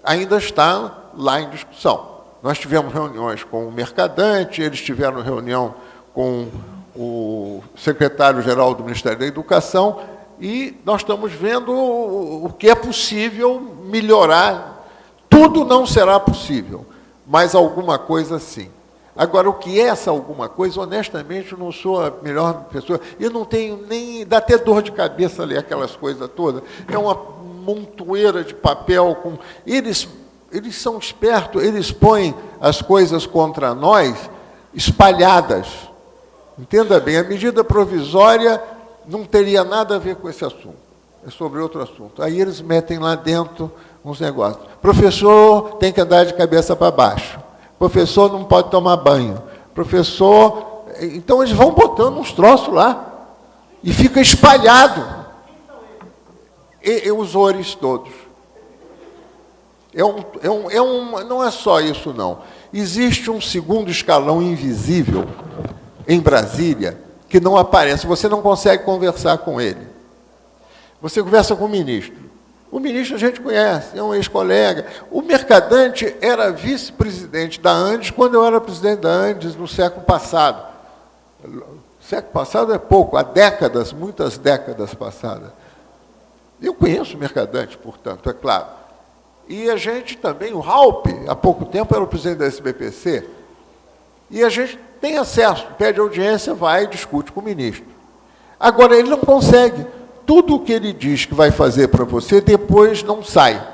[SPEAKER 7] ainda está lá em discussão. Nós tivemos reuniões com o mercadante, eles tiveram reunião com o secretário-geral do Ministério da Educação, e nós estamos vendo o que é possível melhorar. Tudo não será possível, mas alguma coisa sim. Agora, o que é essa alguma coisa, honestamente, eu não sou a melhor pessoa, eu não tenho nem... dá até dor de cabeça ler aquelas coisas todas. É uma montoeira de papel. Eles são espertos, eles põem as coisas contra nós espalhadas. Entenda bem, a medida provisória não teria nada a ver com esse assunto. É sobre outro assunto. Aí eles metem lá dentro uns negócios. Professor tem que andar de cabeça para baixo. Professor não pode tomar banho. Professor... Então, eles vão botando uns troços lá. E fica espalhado. E os ores todos. Não é só isso, não. Existe um segundo escalão invisível em Brasília que não aparece. Você não consegue conversar com ele. Você conversa com o ministro. O ministro a gente conhece, é um ex-colega. O mercadante era vice-presidente da Andes quando eu era presidente da Andes no século passado. Século passado é pouco, há décadas, muitas décadas passadas. Eu conheço o mercadante, portanto, é claro. E a gente também, o Raup, há pouco tempo era o presidente da SBPC, e a gente tem acesso, pede audiência, vai e discute com o ministro. Agora, ele não consegue. Tudo o que ele diz que vai fazer para você, depois não sai.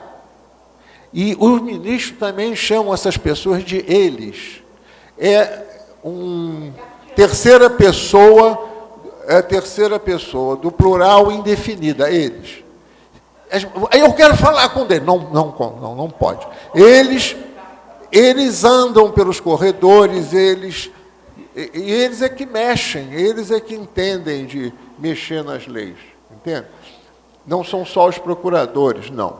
[SPEAKER 7] E os ministros também chamam essas pessoas de eles. É terceira pessoa do plural indefinida, eles. Eu quero falar com ele. Não pode. Eles andam pelos corredores, eles é que mexem, eles é que entendem de mexer nas leis. Entende? Não são só os procuradores, não.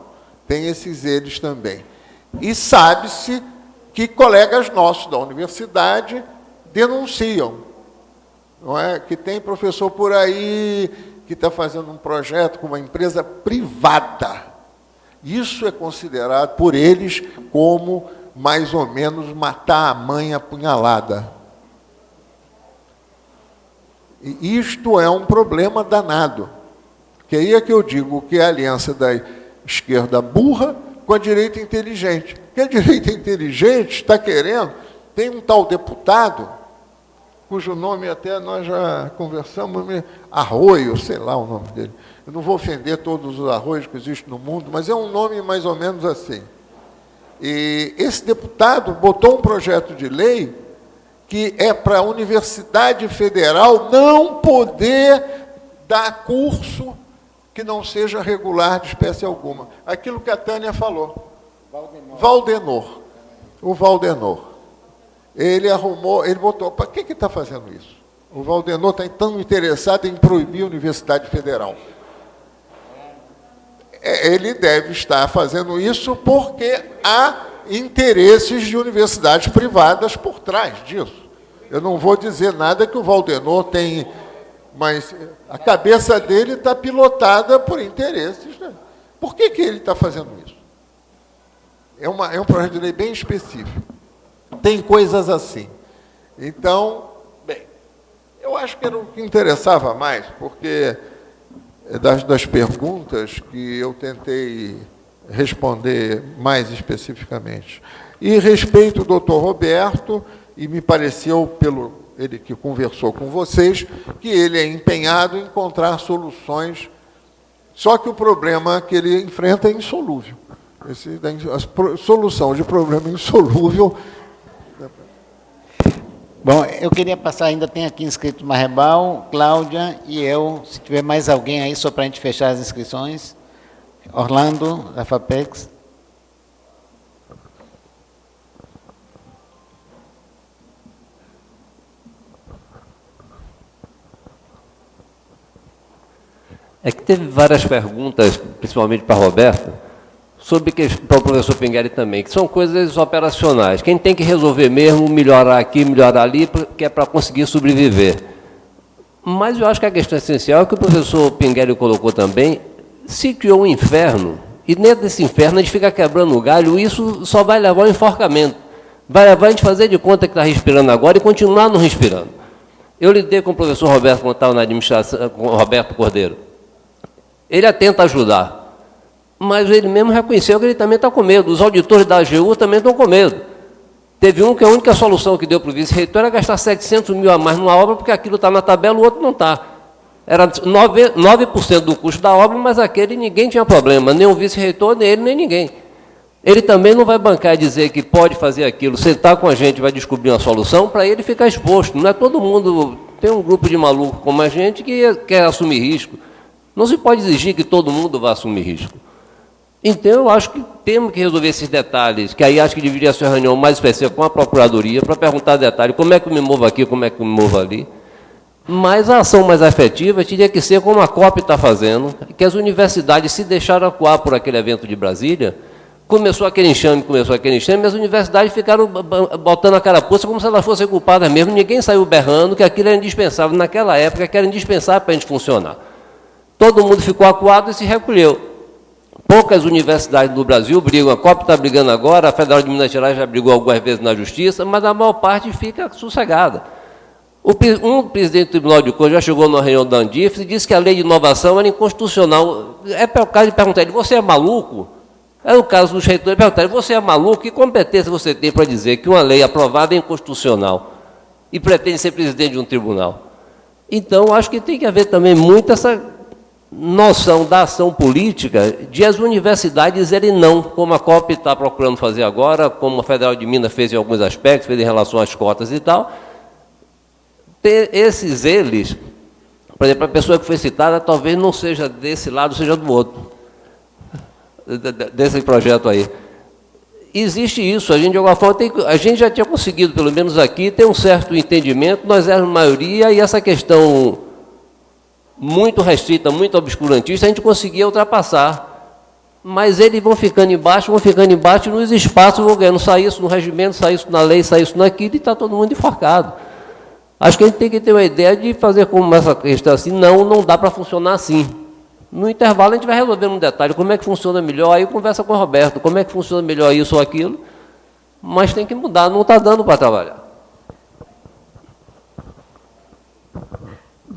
[SPEAKER 7] Tem esses eles também. E sabe-se que colegas nossos da universidade denunciam. Não é? Que tem professor por aí que está fazendo um projeto com uma empresa privada. Isso é considerado por eles como, mais ou menos, matar a mãe apunhalada. E isto é um problema danado. Que aí é que eu digo que é a aliança da esquerda burra com a direita inteligente. Porque a direita inteligente está querendo... Tem um tal deputado, cujo nome até nós já conversamos, Arroio, sei lá o nome dele. Eu não vou ofender todos os Arroios que existem no mundo, mas é um nome mais ou menos assim. E esse deputado botou um projeto de lei que é para a Universidade Federal não poder dar curso que não seja regular de espécie alguma. Aquilo que a Tânia falou. Valdenor. O Valdenor. Ele botou... Para que está fazendo isso? O Valdenor está tão interessado em proibir a Universidade Federal. Ele deve estar fazendo isso porque há interesses de universidades privadas por trás disso. Eu não vou dizer nada que o Valdenor tem... Mas a cabeça dele está pilotada por interesses. Né? Por que ele está fazendo isso? É um projeto de lei bem específico. Tem coisas assim. Então, bem, eu acho que era o que interessava mais, porque das perguntas que eu tentei responder mais especificamente. E respeito o doutor Roberto, e me pareceu, pelo ele que conversou com vocês, que ele é empenhado em encontrar soluções, só que o problema que ele enfrenta é insolúvel. A solução de problema insolúvel...
[SPEAKER 1] Bom, eu queria passar, ainda tem aqui inscrito Marrebal, Cláudia e eu, se tiver mais alguém aí, só para a gente fechar as inscrições. Orlando, da FAPEX.
[SPEAKER 8] É que teve várias perguntas, principalmente para a Roberta, para o professor Pinguelli também, que são coisas operacionais. Quem tem que resolver mesmo, melhorar aqui, melhorar ali, que é para conseguir sobreviver. Mas eu acho que a questão essencial é que o professor Pinguelli colocou também, se criou um inferno, e dentro desse inferno a gente fica quebrando o galho, isso só vai levar ao enforcamento. Vai levar a gente fazer de conta que está respirando agora e continuar não respirando. Eu lidei com o professor Roberto, quando estava na administração, com o Roberto Cordeiro. Ele tenta ajudar. Mas ele mesmo reconheceu que ele também está com medo. Os auditores da AGU também estão com medo. Teve um que a única solução que deu para o vice-reitor era gastar 700 mil a mais numa obra, porque aquilo está na tabela, o outro não está. Era 9% do custo da obra, mas aquele ninguém tinha problema, nem o vice-reitor, nem ele, nem ninguém. Ele também não vai bancar e dizer que pode fazer aquilo, sentar com a gente, vai descobrir uma solução, para ele ficar exposto. Não é todo mundo, tem um grupo de malucos como a gente que quer assumir risco. Não se pode exigir que todo mundo vá assumir risco. Então, eu acho que temos que resolver esses detalhes, que aí acho que deveria ser uma reunião mais específica com a Procuradoria, para perguntar detalhes, como é que eu me movo aqui, como é que eu me movo ali. Mas a ação mais afetiva teria que ser como a COP está fazendo, que as universidades se deixaram acuar por aquele evento de Brasília, começou aquele enxame, e as universidades ficaram botando a carapuça como se elas fossem culpadas mesmo, ninguém saiu berrando que aquilo era indispensável, naquela época, que era indispensável para a gente funcionar. Todo mundo ficou acuado e se recolheu. Poucas universidades do Brasil brigam, a COP está brigando agora, a Federal de Minas Gerais já brigou algumas vezes na Justiça, mas a maior parte fica sossegada. Um presidente do Tribunal de Contas já chegou numa reunião da Andif e disse que a lei de inovação era inconstitucional. É para o caso de perguntar ele, você é maluco? É o caso dos reitores perguntarem, você é maluco? Que competência você tem para dizer que uma lei aprovada é inconstitucional e pretende ser presidente de um tribunal? Então, acho que tem que haver também muito essa noção da ação política de as universidades dizerem não, como a COP está procurando fazer agora, como a Federal de Minas fez em alguns aspectos, fez em relação às cotas e tal. Ter eles, por exemplo, a pessoa que foi citada talvez não seja desse lado, seja do outro, desse projeto aí. Existe isso, a gente de alguma forma a gente já tinha conseguido, pelo menos aqui, ter um certo entendimento, nós éramos maioria, e essa questão muito restrita, muito obscurantista, a gente conseguia ultrapassar. Mas eles vão ficando embaixo, e nos espaços vão ganhando, sai isso no regimento, sai isso na lei, sai isso naquilo, e está todo mundo enforcado. Acho que a gente tem que ter uma ideia de fazer como essa questão assim, não dá para funcionar assim. No intervalo a gente vai resolver um detalhe, como é que funciona melhor, aí conversa com o Roberto, como é que funciona melhor isso ou aquilo, mas tem que mudar, não está dando para trabalhar.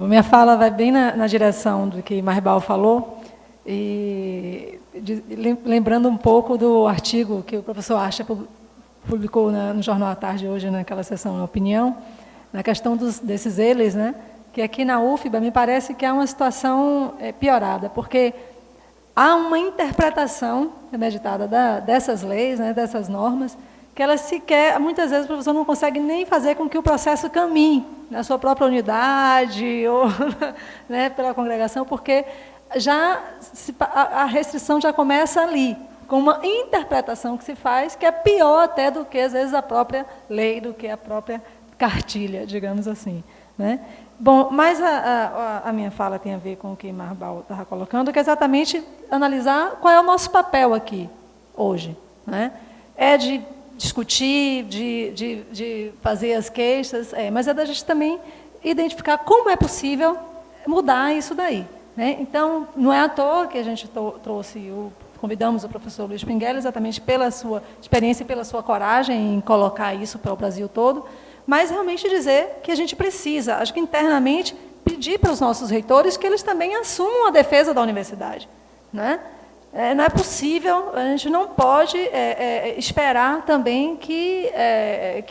[SPEAKER 9] Minha fala vai bem na direção do que Maribal falou, e lembrando um pouco do artigo que o professor Acha publicou no Jornal à Tarde hoje, naquela sessão Opinião, na questão desses eles, né, que aqui na UFBA me parece que há uma situação piorada, porque há uma interpretação meditada dessas leis, né, dessas normas, que elas sequer, muitas vezes o professor não consegue nem fazer com que o processo caminhe na sua própria unidade ou né, pela congregação, porque já a restrição já começa ali, com uma interpretação que se faz, que é pior até do que, às vezes, a própria lei, do que a própria cartilha, digamos assim. Né? Bom, mas a minha fala tem a ver com o que Maribal estava colocando, que é exatamente analisar qual é o nosso papel aqui, hoje. Né? É de discutir, de fazer as queixas, mas é da gente também identificar como é possível mudar isso daí. Né? Então, não é à toa que a gente convidamos o professor Luiz Pinguelli, exatamente pela sua experiência e pela sua coragem em colocar isso para o Brasil todo, mas realmente dizer que a gente precisa, acho que internamente, pedir para os nossos reitores que eles também assumam a defesa da universidade. Né? Não é possível, a gente não pode esperar também que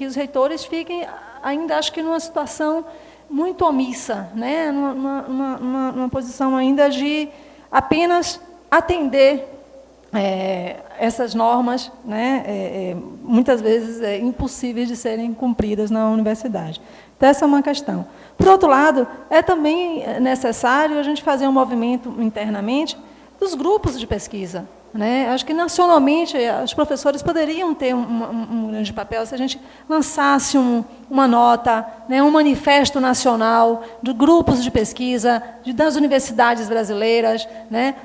[SPEAKER 9] os reitores fiquem, ainda acho que numa situação muito omissa, né? numa posição ainda de apenas atender essas normas, né? Muitas vezes impossíveis de serem cumpridas na universidade. Então, essa é uma questão. Por outro lado, é também necessário a gente fazer um movimento internamente dos grupos de pesquisa. Né? Acho que, nacionalmente, os professores poderiam ter um grande papel se a gente lançasse uma nota, né, um manifesto nacional de grupos de pesquisa, das universidades brasileiras, né,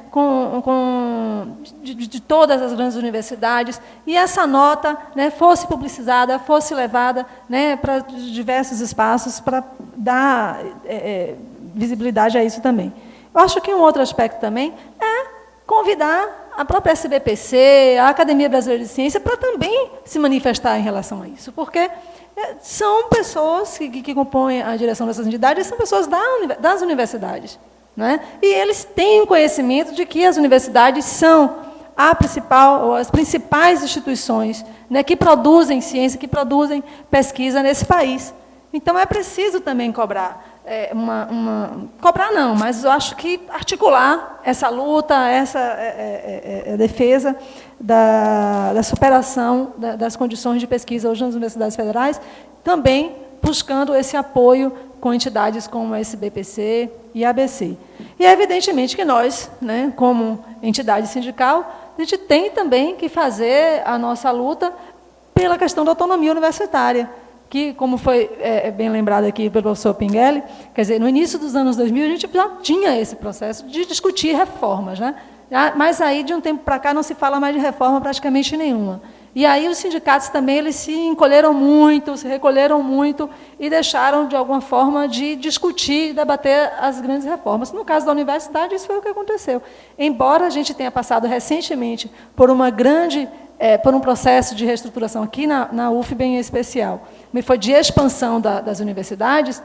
[SPEAKER 9] de todas as grandes universidades, e essa nota, né, fosse publicizada, fosse levada, né, para diversos espaços para dar visibilidade a isso também. Eu acho que um outro aspecto também é convidar a própria SBPC, a Academia Brasileira de Ciência, para também se manifestar em relação a isso, porque são pessoas que compõem a direção dessas entidades, são pessoas das universidades. Né? E eles têm o conhecimento de que as universidades são as principais instituições, né, que produzem ciência, que produzem pesquisa nesse país. Então, é preciso também cobrar. Cobrar não, mas eu acho que articular essa luta, essa defesa da superação das condições de pesquisa hoje nas universidades federais, também buscando esse apoio com entidades como a SBPC e a ABC. E, evidentemente, que nós, né, como entidade sindical, a gente tem também que fazer a nossa luta pela questão da autonomia universitária, que, como foi bem lembrado aqui pelo professor Pinguelli, quer dizer, no início dos anos 2000, a gente já tinha esse processo de discutir reformas, né? Mas aí, de um tempo para cá, não se fala mais de reforma praticamente nenhuma. E aí os sindicatos também eles se encolheram muito, se recolheram muito e deixaram, de alguma forma, de discutir, debater as grandes reformas. No caso da universidade, isso foi o que aconteceu. Embora a gente tenha passado recentemente por por um processo de reestruturação aqui na UFBA em especial, foi de expansão das universidades,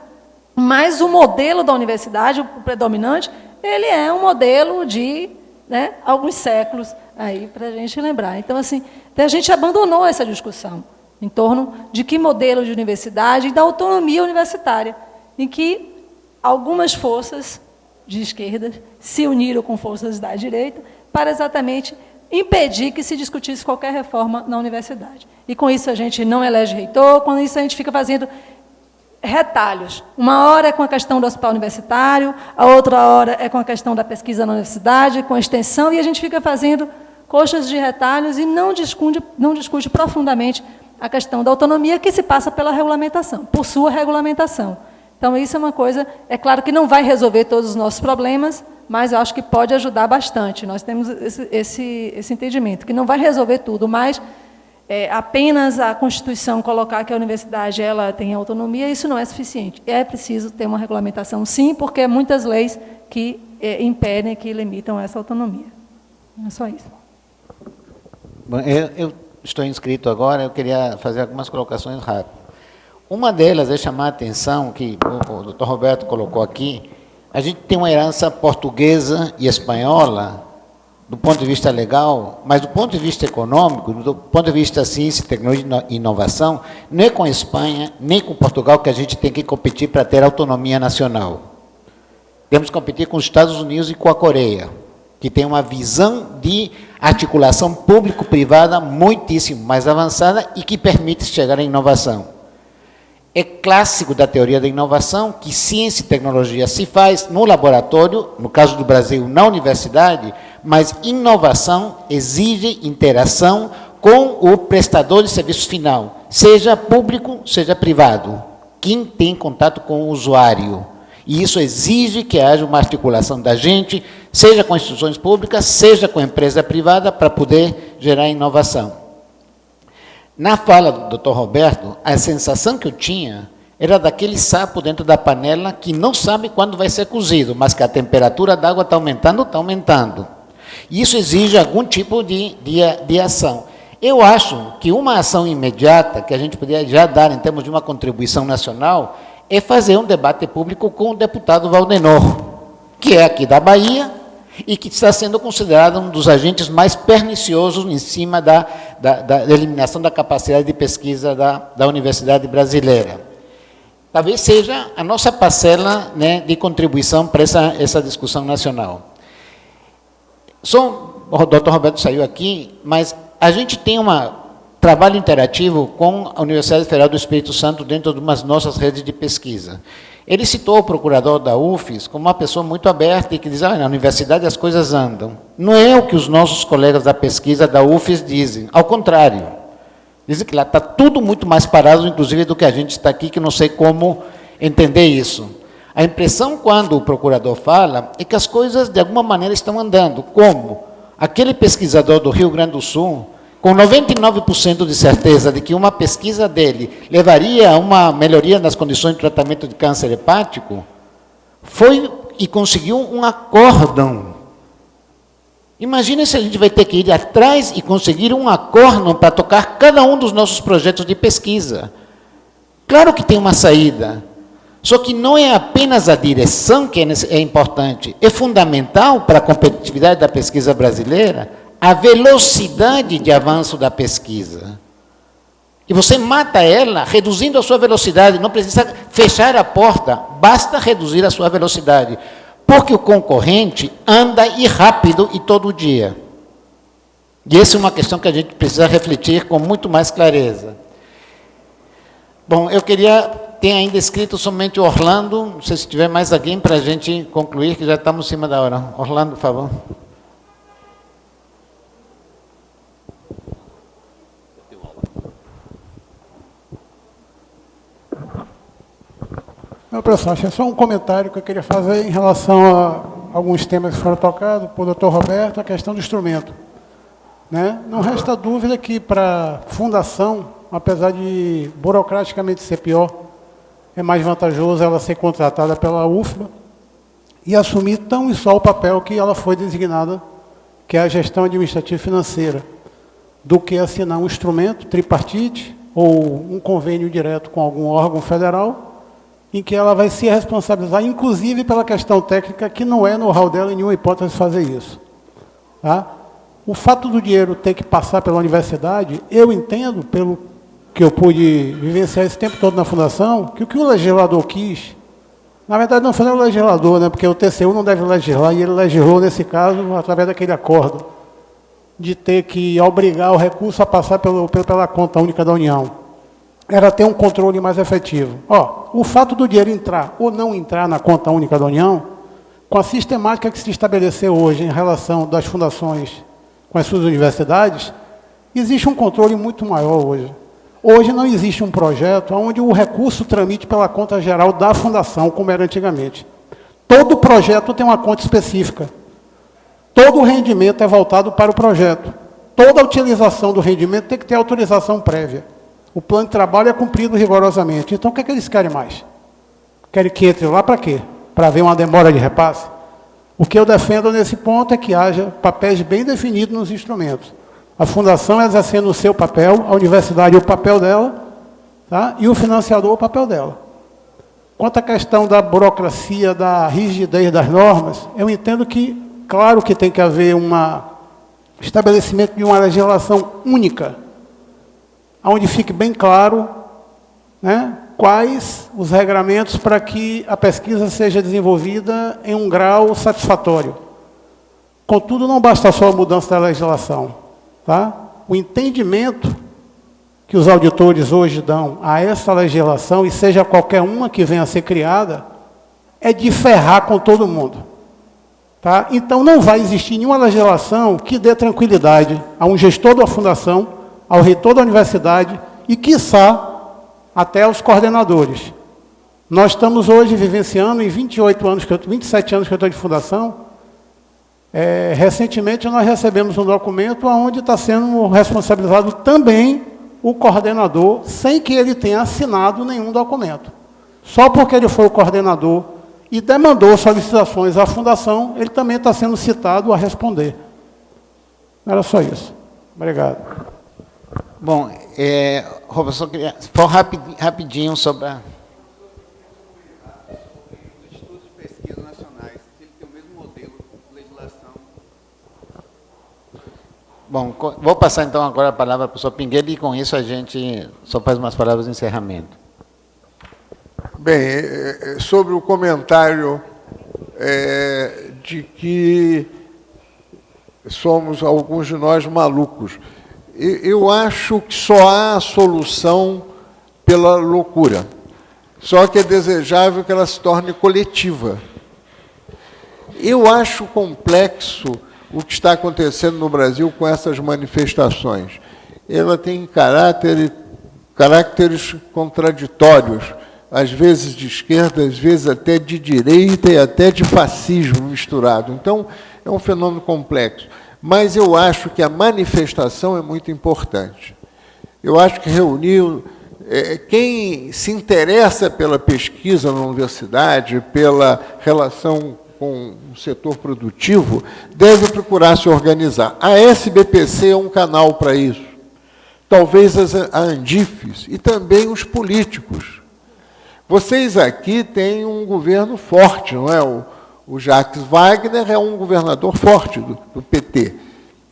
[SPEAKER 9] mas o modelo da universidade, o predominante, ele é um modelo de, né, alguns séculos, aí para a gente lembrar. Então, assim, a gente abandonou essa discussão em torno de que modelo de universidade e da autonomia universitária, em que algumas forças de esquerda se uniram com forças da direita para exatamente impedir que se discutisse qualquer reforma na universidade. E, com isso, a gente não elege reitor, com isso, a gente fica fazendo retalhos. Uma hora é com a questão do hospital universitário, a outra hora é com a questão da pesquisa na universidade, com a extensão, e a gente fica fazendo coxas de retalhos e não discute profundamente a questão da autonomia, que se passa pela regulamentação, por sua regulamentação. Então, isso é uma coisa, é claro que não vai resolver todos os nossos problemas, mas eu acho que pode ajudar bastante. Nós temos esse entendimento, que não vai resolver tudo, mas apenas a Constituição colocar que a universidade ela tem autonomia, isso não é suficiente. É preciso ter uma regulamentação, sim, porque há muitas leis que impedem, que limitam essa autonomia. É só isso.
[SPEAKER 1] Bom, eu estou inscrito agora, eu queria fazer algumas colocações rápidas. Uma delas é chamar a atenção, que o doutor Roberto colocou aqui, a gente tem uma herança portuguesa e espanhola, do ponto de vista legal, mas do ponto de vista econômico, do ponto de vista ciência, tecnologia e inovação, não é com a Espanha, nem com Portugal que a gente tem que competir para ter autonomia nacional. Temos que competir com os Estados Unidos e com a Coreia, que tem uma visão de articulação público-privada muitíssimo mais avançada e que permite chegar à inovação. É clássico da teoria da inovação que ciência e tecnologia se faz no laboratório, no caso do Brasil, na universidade, mas inovação exige interação com o prestador de serviço final, seja público, seja privado, quem tem contato com o usuário. E isso exige que haja uma articulação da gente, seja com instituições públicas, seja com a empresa privada, para poder gerar inovação. Na fala do Dr. Roberto, a sensação que eu tinha era daquele sapo dentro da panela que não sabe quando vai ser cozido, mas que a temperatura da água está aumentando. E isso exige algum tipo de ação. Eu acho que uma ação imediata, que a gente poderia já dar em termos de uma contribuição nacional, é fazer um debate público com o deputado Valdenor, que é aqui da Bahia, e que está sendo considerado um dos agentes mais perniciosos em cima da eliminação da capacidade de pesquisa da Universidade Brasileira. Talvez seja a nossa parcela, né, de contribuição para essa discussão nacional. O doutor Roberto saiu aqui, mas a gente tem um trabalho interativo com a Universidade Federal do Espírito Santo dentro de umas nossas redes de pesquisa. Ele citou o procurador da UFES como uma pessoa muito aberta e que diz, na universidade as coisas andam. não é o que os nossos colegas da pesquisa da UFES dizem, ao contrário. Dizem que lá está tudo muito mais parado, inclusive, do que a gente está aqui, que não sei como entender isso. A impressão, quando o procurador fala, é que as coisas, de alguma maneira, estão andando. Como? Aquele pesquisador do Rio Grande do Sul, com 99% de certeza de que uma pesquisa dele levaria a uma melhoria nas condições de tratamento de câncer hepático, foi e conseguiu um acórdão. Imagina se a gente vai ter que ir atrás e conseguir um acórdão para tocar cada um dos nossos projetos de pesquisa. Claro que tem uma saída, só que não é apenas a direção que é importante, é fundamental para a competitividade da pesquisa brasileira a velocidade de avanço da pesquisa. E você mata ela reduzindo a sua velocidade, não precisa fechar a porta, basta reduzir a sua velocidade, porque o concorrente anda e rápido e todo dia. E essa é uma questão que a gente precisa refletir com muito mais clareza. Bom, eu queria ter ainda escrito somente Orlando, não sei se tiver mais alguém para a gente concluir, que já estamos em cima da hora. Orlando, por favor.
[SPEAKER 10] Não, professor, acho que é só um comentário que eu queria fazer em relação a alguns temas que foram tocados por Dr. Roberto, a questão do instrumento. Né? Não resta dúvida que para a fundação, apesar de burocraticamente ser pior, é mais vantajoso ela ser contratada pela UFBA e assumir tão e só o papel que ela foi designada, que é a gestão administrativa financeira, do que assinar um instrumento tripartite ou um convênio direto com algum órgão federal, em que ela vai se responsabilizar, inclusive pela questão técnica, que não é know-how dela em nenhuma hipótese fazer isso. Tá? O fato do dinheiro ter que passar pela universidade, eu entendo, pelo que eu pude vivenciar esse tempo todo na fundação, que o legislador quis, na verdade não foi o legislador, né, porque o TCU não deve legislar, e ele legislou, nesse caso, através daquele acordo, de ter que obrigar o recurso a passar pela conta única da União. Era ter um controle mais efetivo. O fato do dinheiro entrar ou não entrar na conta única da União, com a sistemática que se estabeleceu hoje em relação das fundações com as suas universidades, existe um controle muito maior hoje. Hoje não existe um projeto onde o recurso tramite pela conta geral da fundação, como era antigamente. Todo projeto tem uma conta específica. Todo o rendimento é voltado para o projeto. Toda a utilização do rendimento tem que ter autorização prévia. O plano de trabalho é cumprido rigorosamente. Então, o que é que eles querem mais? Querem que entre lá para quê? Para ver uma demora de repasse? O que eu defendo nesse ponto é que haja papéis bem definidos nos instrumentos. A fundação exercendo o seu papel, a universidade o papel dela, tá? E o financiador o papel dela. Quanto à questão da burocracia, da rigidez das normas, eu entendo que, claro que tem que haver um estabelecimento de uma legislação única, onde fique bem claro, né, quais os regramentos para que a pesquisa seja desenvolvida em um grau satisfatório. Contudo, não basta só a mudança da legislação. Tá? O entendimento que os auditores hoje dão a essa legislação, e seja qualquer uma que venha a ser criada, é de ferrar com todo mundo. Tá? Então, não vai existir nenhuma legislação que dê tranquilidade a um gestor da fundação, ao reitor da universidade e, quiçá, até aos coordenadores. Nós estamos hoje vivenciando, em 27 anos que eu estou de fundação, recentemente nós recebemos um documento onde está sendo responsabilizado também o coordenador, sem que ele tenha assinado nenhum documento. Só porque ele foi o coordenador e demandou solicitações à fundação, ele também está sendo citado a responder. Era só isso. Obrigado.
[SPEAKER 1] Bom, professor, queria falar rapidinho sobre a...
[SPEAKER 11] Os estudos de pesquisa nacionais, ele tem o mesmo modelo de legislação.
[SPEAKER 1] Bom, vou passar então agora a palavra para o professor Pinguelli, e com isso a gente só faz umas palavras de encerramento.
[SPEAKER 7] Bem, sobre o comentário de que somos, alguns de nós, malucos. Eu acho que só há solução pela loucura. Só que é desejável que ela se torne coletiva. Eu acho complexo o que está acontecendo no Brasil com essas manifestações. Ela tem caracteres contraditórios, às vezes de esquerda, às vezes até de direita e até de fascismo misturado. Então, é um fenômeno complexo. Mas eu acho que a manifestação é muito importante. Eu acho que reunir quem se interessa pela pesquisa na universidade, pela relação com o setor produtivo, deve procurar se organizar. A SBPC é um canal para isso. Talvez a Andifes e também os políticos. Vocês aqui têm um governo forte, não é? O Jacques Wagner é um governador forte do PT.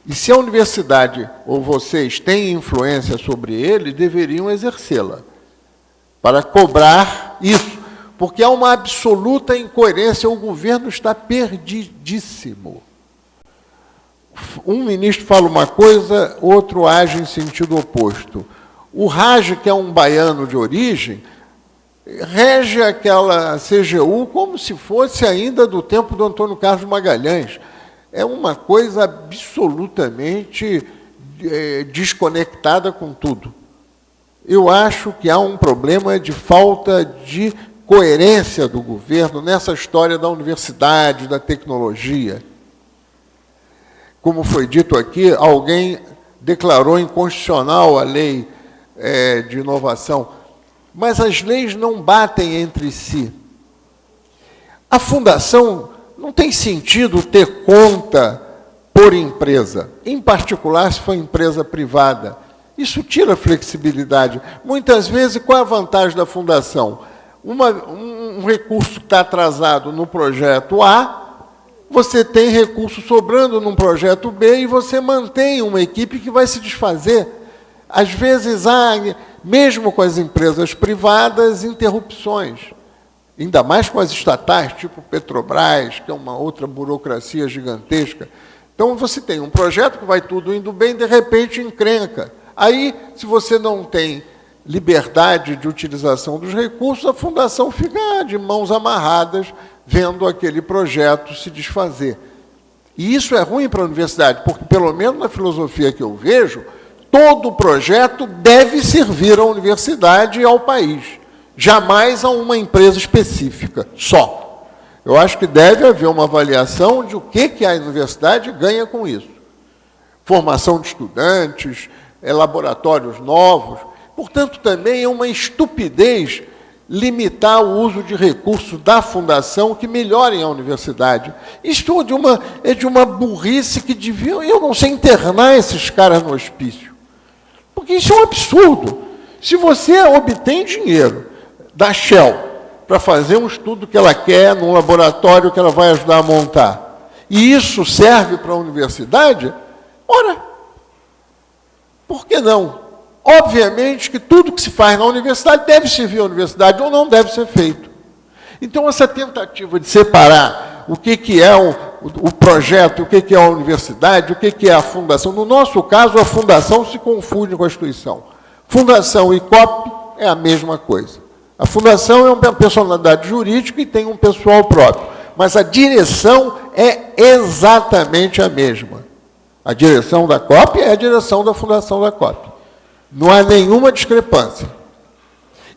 [SPEAKER 7] E se a universidade ou vocês têm influência sobre ele, deveriam exercê-la para cobrar isso, porque há uma absoluta incoerência, o governo está perdidíssimo. Um ministro fala uma coisa, outro age em sentido oposto. O Raj, que é um baiano de origem, rege aquela CGU como se fosse ainda do tempo do Antônio Carlos Magalhães. É uma coisa absolutamente desconectada com tudo. Eu acho que há um problema de falta de coerência do governo nessa história da universidade, da tecnologia. Como foi dito aqui, alguém declarou inconstitucional a lei de inovação, mas as leis não batem entre si. A fundação não tem sentido ter conta por empresa, em particular se for empresa privada. Isso tira flexibilidade. Muitas vezes, qual é a vantagem da fundação? Um recurso que está atrasado no projeto A, você tem recurso sobrando num projeto B e você mantém uma equipe que vai se desfazer. Às vezes há, mesmo com as empresas privadas, interrupções. Ainda mais com as estatais, tipo Petrobras, que é uma outra burocracia gigantesca. Então, você tem um projeto que vai tudo indo bem, de repente encrenca. Aí, se você não tem liberdade de utilização dos recursos, a fundação fica de mãos amarradas, vendo aquele projeto se desfazer. E isso é ruim para a universidade, porque, pelo menos na filosofia que eu vejo, todo projeto deve servir à universidade e ao país, jamais a uma empresa específica, só. Eu acho que deve haver uma avaliação de o que a universidade ganha com isso. Formação de estudantes, laboratórios novos. Portanto, também é uma estupidez limitar o uso de recursos da fundação que melhorem a universidade. Isto é de uma burrice que deviam, eu não sei, internar esses caras no hospício. Porque isso é um absurdo. Se você obtém dinheiro da Shell para fazer um estudo que ela quer num laboratório que ela vai ajudar a montar, e isso serve para a universidade, ora, por que não? Obviamente que tudo que se faz na universidade deve servir à universidade ou não deve ser feito. Então, essa tentativa de separar o que é o projeto, o que é a universidade, o que é a fundação. No nosso caso, a fundação se confunde com a instituição. Fundação e COP é a mesma coisa. A fundação é uma personalidade jurídica e tem um pessoal próprio, mas a direção é exatamente a mesma. A direção da COP é a direção da fundação da COP. Não há nenhuma discrepância.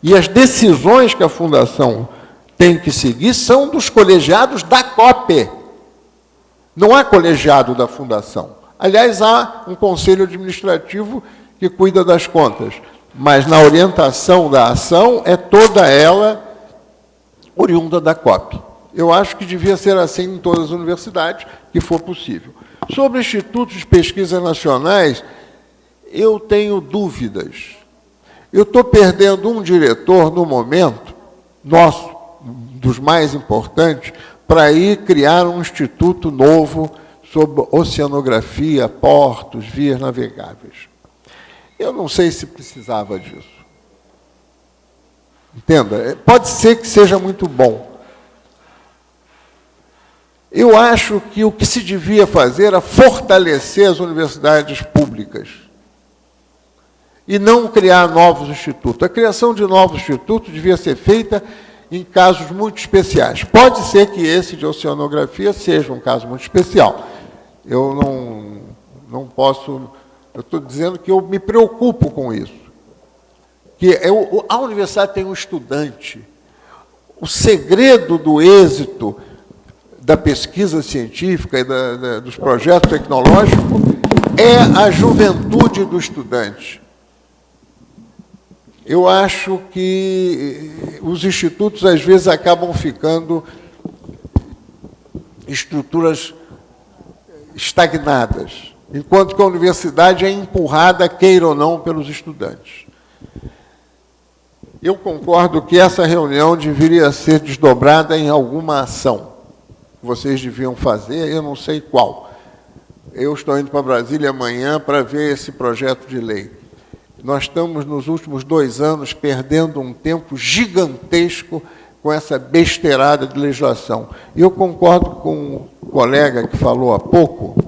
[SPEAKER 7] E as decisões que a fundação tem que seguir são dos colegiados da COP. Não há colegiado da fundação. Aliás, há um conselho administrativo que cuida das contas, mas na orientação da ação é toda ela oriunda da COP. Eu acho que devia ser assim em todas as universidades, que for possível. Sobre institutos de pesquisa nacionais, eu tenho dúvidas. Eu estou perdendo um diretor no momento, nosso, dos mais importantes, para ir criar um instituto novo sobre oceanografia, portos, vias navegáveis. Eu não sei se precisava disso. Entenda? Pode ser que seja muito bom. Eu acho que o que se devia fazer era fortalecer as universidades públicas e não criar novos institutos. A criação de novos institutos devia ser feita em casos muito especiais. Pode ser que esse de oceanografia seja um caso muito especial. Eu não posso... Eu estou dizendo que eu me preocupo com isso. Que a universidade tem um estudante. O segredo do êxito da pesquisa científica e dos projetos tecnológicos é a juventude do estudante. Eu acho que os institutos, às vezes, acabam ficando estruturas estagnadas, enquanto que a universidade é empurrada, queira ou não, pelos estudantes. Eu concordo que essa reunião deveria ser desdobrada em alguma ação. Vocês deviam fazer, eu não sei qual. Eu estou indo para Brasília amanhã para ver esse projeto de lei. Nós estamos, nos últimos 2 anos, perdendo um tempo gigantesco com essa besteirada de legislação. E eu concordo com o colega que falou há pouco,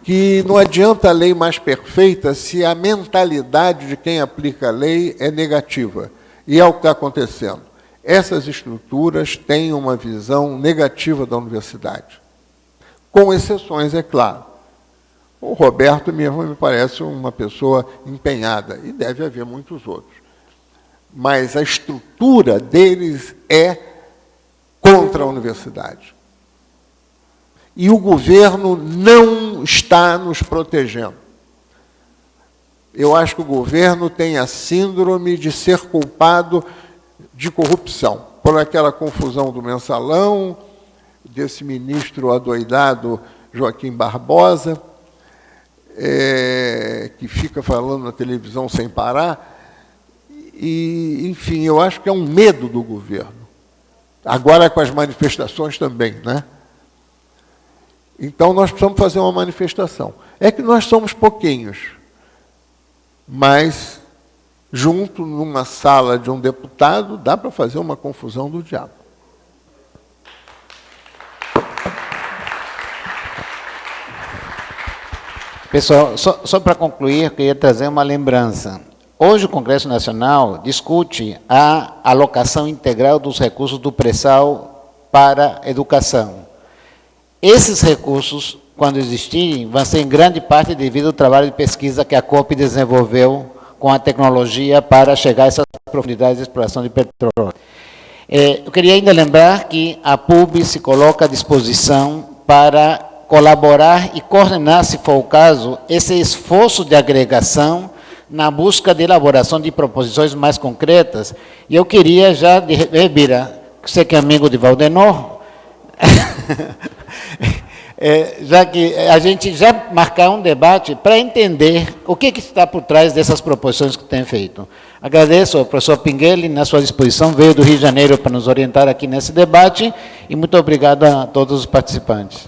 [SPEAKER 7] que não adianta a lei mais perfeita se a mentalidade de quem aplica a lei é negativa. E é o que está acontecendo. Essas estruturas têm uma visão negativa da universidade. Com exceções, é claro. O Roberto mesmo me parece uma pessoa empenhada, e deve haver muitos outros. Mas a estrutura deles é contra a universidade. E o governo não está nos protegendo. Eu acho que o governo tem a síndrome de ser culpado de corrupção, por aquela confusão do mensalão, desse ministro adoidado Joaquim Barbosa, que fica falando na televisão sem parar. E, enfim, eu acho que é um medo do governo. Agora com as manifestações também, né? Então, nós precisamos fazer uma manifestação. É que nós somos pouquinhos, mas, junto numa sala de um deputado, dá para fazer uma confusão do diabo.
[SPEAKER 1] Pessoal, só para concluir, eu queria trazer uma lembrança. Hoje o Congresso Nacional discute a alocação integral dos recursos do pré-sal para a educação. Esses recursos, quando existirem, vão ser em grande parte devido ao trabalho de pesquisa que a COP desenvolveu com a tecnologia para chegar a essas profundidades de exploração de petróleo. Eu queria ainda lembrar que a PUB se coloca à disposição para colaborar e coordenar, se for o caso, esse esforço de agregação na busca de elaboração de proposições mais concretas. E eu queria já, Bira, você que é amigo de Valdenor, já que a gente já marcar um debate para entender o que está por trás dessas proposições que tem feito. Agradeço ao professor Pinguelli, na sua disposição, veio do Rio de Janeiro para nos orientar aqui nesse debate, e muito obrigado a todos os participantes.